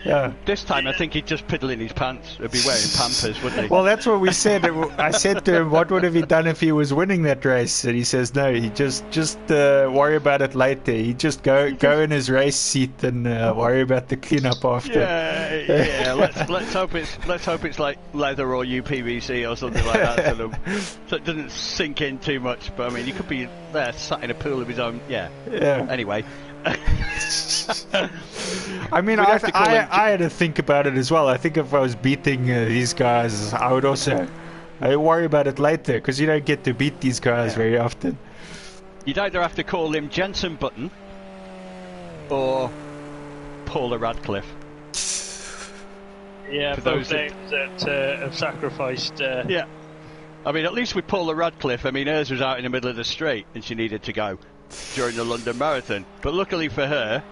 Yeah. This time, I think he'd just piddle in his pants. He'd be wearing Pampers, wouldn't he? Well, that's what we said. I said to him, "What would have he done if he was winning that race?" And he says, "No, he just worry about it later. He just go in his race seat and worry about the cleanup after." Yeah. Let's hope it's like leather or UPVC or something like that, so it doesn't sink in too much. But I mean, he could be there, sat in a pool of his own. Yeah. Anyway. I mean, I had to think about it as well. I think if I was beating these guys, I would also worry about it later, because you don't get to beat these guys very often. You'd either have to call him Jensen Button or Paula Radcliffe. Yeah, both names that have sacrificed. Yeah. I mean, at least with Paula Radcliffe, I mean, hers was out in the middle of the straight and she needed to go during the London Marathon. But luckily for her,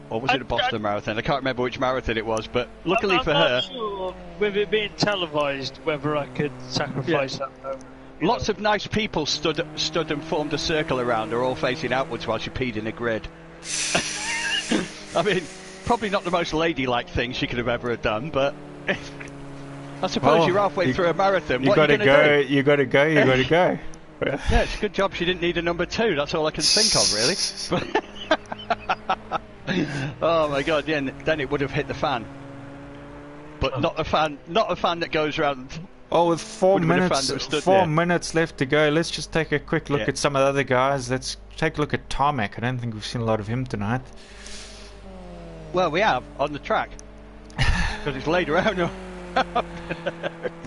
or was it a Boston Marathon? I can't remember which marathon it was, but luckily for her... I'm not sure, with it being televised, whether I could sacrifice that moment. Lots of nice people stood and formed a circle around her, all facing outwards while she peed in a grid. I mean, probably not the most ladylike thing she could have ever done, but I suppose you're halfway through a marathon. You what gotta are you going to go. do? You gotta go. You gotta go. Yeah, it's a good job she didn't need a number 2. That's all I can think of, really. Oh my God! Then it would have hit the fan. But not a fan that goes around. Well, with 4 minutes left to go, let's just take a quick look at some of the other guys. Let's take a look at Tarmac. I don't think we've seen a lot of him tonight. Well, we have on the track because it's laid around. But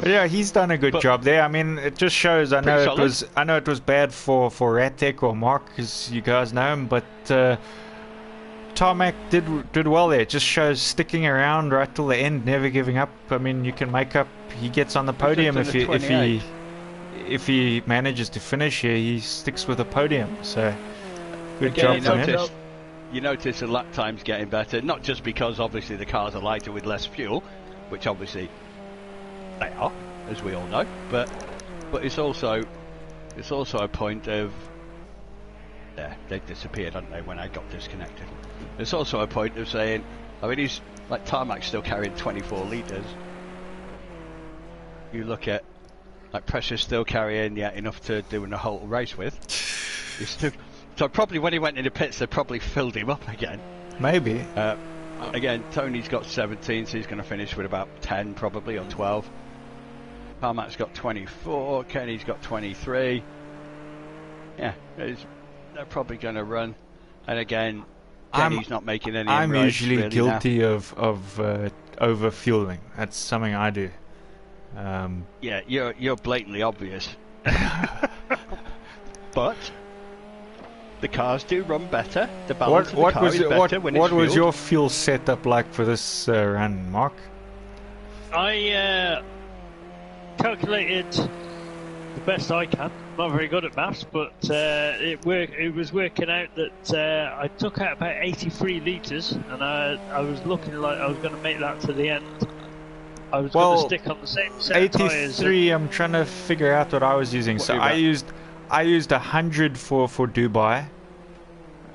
yeah, he's done a good job there. I mean, it just shows. I know it was bad for Ratek or Mark, as you guys know him, but Tarmac did well there. It just shows sticking around right till the end, never giving up. I mean, you can make up. He gets on the podium if he manages to finish here. He sticks with the podium. So good job for him. You notice the lap times getting better, not just because obviously the cars are lighter with less fuel, which obviously they are, as we all know, but it's also a point of they disappeared, haven't they, when I got disconnected. It's also a point of saying, I mean, he's like Tarmac's still carrying 24 litres. You look at like Pressure's still carrying enough to do a whole race with. So probably when he went into pits, they probably filled him up again. Maybe. Again, Tony's got 17, so he's going to finish with about 10 probably, or 12. Tarmac's got 24, Kenny's got 23. Yeah, they're probably going to run. And again, Kenny's not making any I'm inroads usually really guilty now. of over-fueling. That's something I do. Yeah, you're blatantly obvious. But the cars do run better. The balance of the car is better when it's What was fueled. your fuel setup like for this run, Mark? I calculated the best I can. I'm not very good at maths, but it was working out that I took out about 83 litres, and I was looking like I was going to make that to the end. I was going to stick on the same set of tyres. 83. I'm trying to figure out what I was using. So I used 100 for Dubai.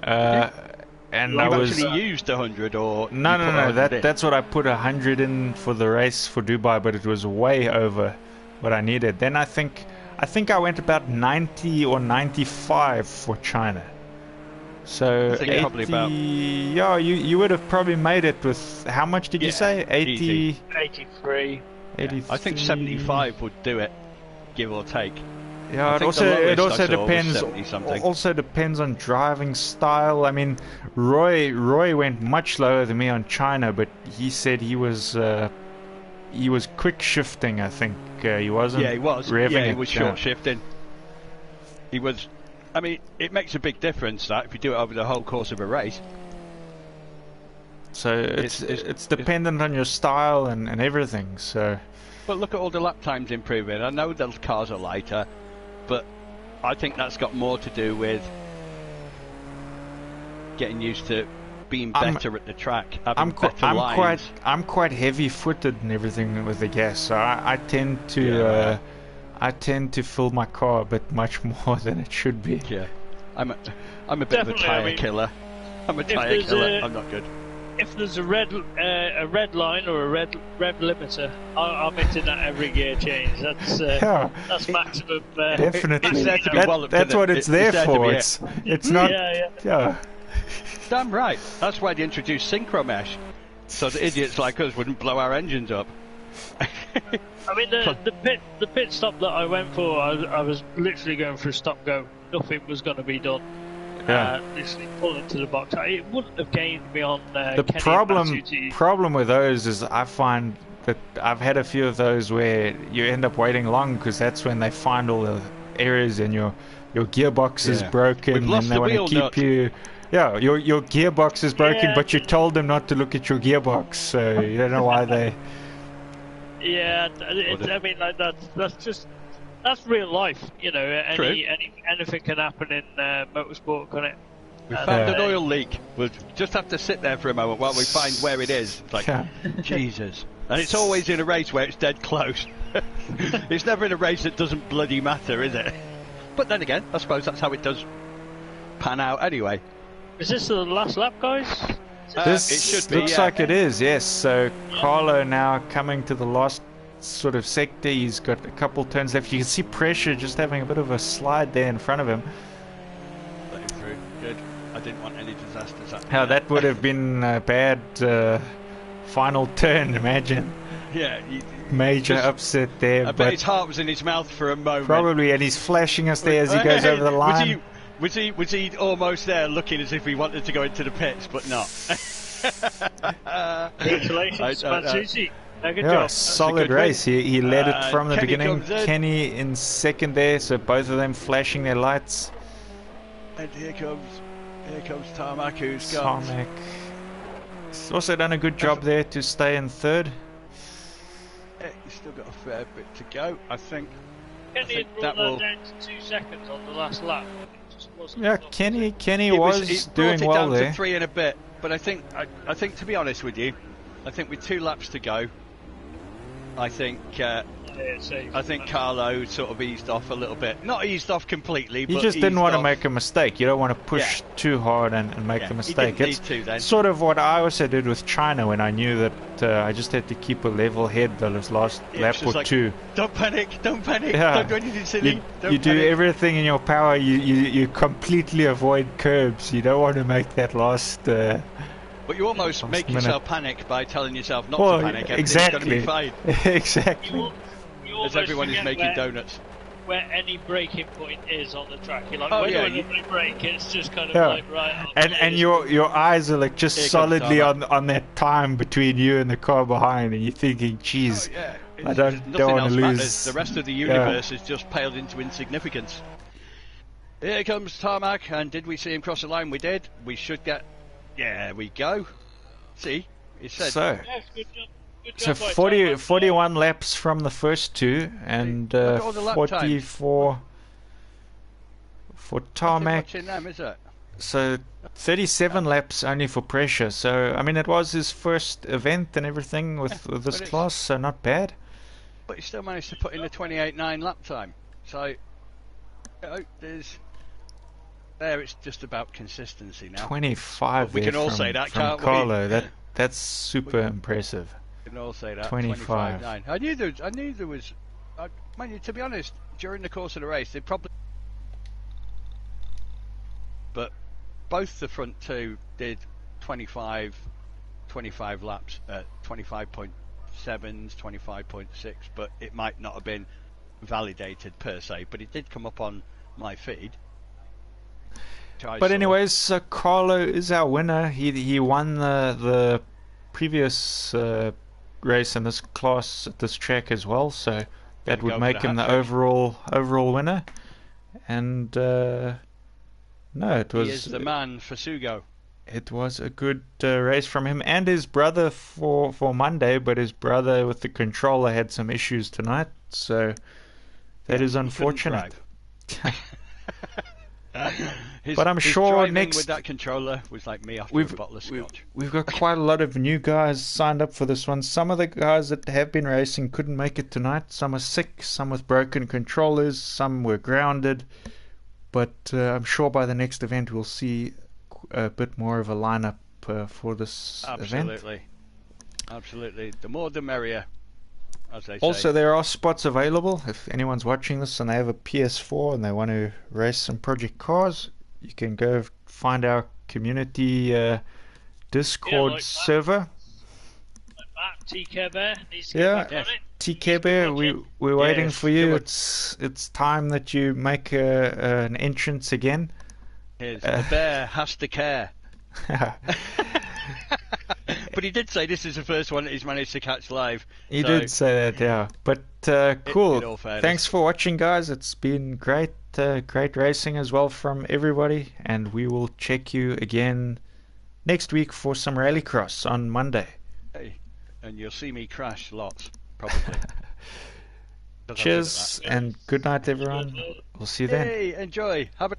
And you I was actually used 100, or no. That's what I put 100 in for the race for Dubai, but it was way over what I needed. Then I think I went about 90 or 95 for China. So 80, probably about. Yeah, you would have probably made it with how much did you say? 80, 83. 83. I think 75 would do it, give or take. Yeah, it also depends on driving style. I mean, Roy went much lower than me on China, but he said he was quick shifting. I think he wasn't. Yeah, he was. Revving he was short shifting. He was. I mean, it makes a big difference that if you do it over the whole course of a race. So it's dependent on your style and everything. So. But look at all the lap times improving. I know those cars are lighter, but I think that's got more to do with getting used to being better at the track, having better lines. I'm quite heavy-footed and everything with the gas, so I tend to fill my car a bit much more than it should be. Yeah, I'm a bit of a tyre killer. I'm a tyre killer. I'm not good. If there's a red line or a red limiter, I'm hitting that every gear change. That's maximum. Definitely, that's what it's there for. It's not. Yeah. Damn right. That's why they introduced synchro mesh, so the idiots like us wouldn't blow our engines up. I mean, the pit stop that I went for, I was literally going for a stop go. Nothing was going to be done. Yeah. Literally pull into the box. It wouldn't have gained me on the Kenny problem with those is I find that I've had a few of those where you end up waiting long because that's when they find all the errors and your gearbox is broken and they want to keep you. Yeah, your gearbox is broken, but you told them not to look at your gearbox, so you don't know why they. Yeah, I mean, like that's real life, you know. Anything can happen in motorsport, can it? We found an oil leak. We'll just have to sit there for a moment while we find where it is. It's like, Jesus. And it's always in a race where it's dead close. It's never in a race that doesn't bloody matter, is it? But then again, I suppose that's how it does pan out anyway. Is this the last lap, guys? It This should be, looks yeah. like it is, yes. So Carlo now coming to the last sort of sector. He's got a couple turns left. You can see pressure just having a bit of a slide there in front of him. Let him through. Good. I didn't want any disasters happening. How that would have been a bad final turn, imagine. Yeah. Major upset there. I bet his heart was in his mouth for a moment. Probably, and he's flashing us there as he goes over the line. Was he almost there, looking as if he wanted to go into the pits, but not? Congratulations, Mansucci. Good Yeah, job. solid race. He led it from the Kenny beginning. comes in. Kenny in second there, so both of them flashing their lights. And here comes Tarmac, who's got... Tarmac. He's also done a good job there to stay in third. Yeah, he's still got a fair bit to go, I think. Kenny had brought that down to 2 seconds on the last lap. It just wasn't Yeah, enough. Kenny was doing well down there. to 3 and a bit, but I think to be honest with you, I think with 2 laps to go, I think Carlo sort of eased off a little bit. Not eased off completely, He but just didn't eased want to off. make a mistake. You don't want to push too hard and make the mistake. He didn't need to then. It's sort of what I also did with China when I knew that I just had to keep a level head the last lap or like, two. Don't panic, don't Yeah. don't do anything silly. You do everything in your power. You completely avoid curbs. You don't want to make that last. But you almost make minute. yourself panic by telling yourself not to panic. Everything's Exactly. going to be fine. Exactly. You As almost everyone is forget making donuts. where any braking point is on the track. You're like, Oh, where yeah, do I brake? It's just kind of Yeah. like, right. And your eyes are like just Here comes solidly Tarmac. on that time between you and the car behind, and you're thinking, geez, Oh, yeah. I Nothing don't want else to matters. lose. The rest of the universe is just paled into insignificance. Here comes Tarmac, and did we see him cross the line? We did. We should get... Yeah, we go. See? He said... So, Yes, good job. Good so job by 40, Tarmac. 41 laps from the first two, and Look at all the lap 44 for Tarmac. Watching them, is it? So 37 laps only for pressure. So I mean, it was his first event and everything with this but it's- class, so not bad. But he still managed to put in a 28.9 lap time. So, you know, it's just about consistency now. 25 We there can all from, say that, from can't we? Carlo. That's super impressive. We can all say that. 25. 25.9. I knew there was. Mind you, to be honest, during the course of the race, they probably. But both the front two did 25 laps at 25.7s, 25.6, but it might not have been validated per se, but it did come up on my feed. But anyways, Carlo is our winner. He won the previous race in this class at this track as well, so that would make him the overall winner. And no, it was. He is the man for Sugo. It was a good race from him and his brother for Monday, but his brother with the controller had some issues tonight, so that is unfortunate. But I'm his sure driving next with that controller was like me after a bottle of scotch. we've got quite a lot of new guys signed up for this one. Some of the guys that have been racing couldn't make it tonight. Some are sick, some with broken controllers, some were grounded. But I'm sure by the next event we'll see a bit more of a lineup for this event. Absolutely. The more the merrier, as they Also, say. there are spots available. If anyone's watching this and they have a PS4 and they want to race some project cars, you can go find our community Discord like that. server. Matt, TK Bear needs to Yeah. get back on it. TK Bear, we're waiting Yes, for you. come on. It's time that you make an entrance again. The bear has to care. But he did say this is the first one that he's managed to catch live. He so did say that, yeah. But cool. in all fairness. Thanks for watching, guys. It's been great, great racing as well from everybody. And we will check you again next week for some rallycross on Monday. Hey, and you'll see me crash lots, probably. 'Cause I'm good at Cheers that. and good night, everyone. We'll see you then. Hey, enjoy. Have a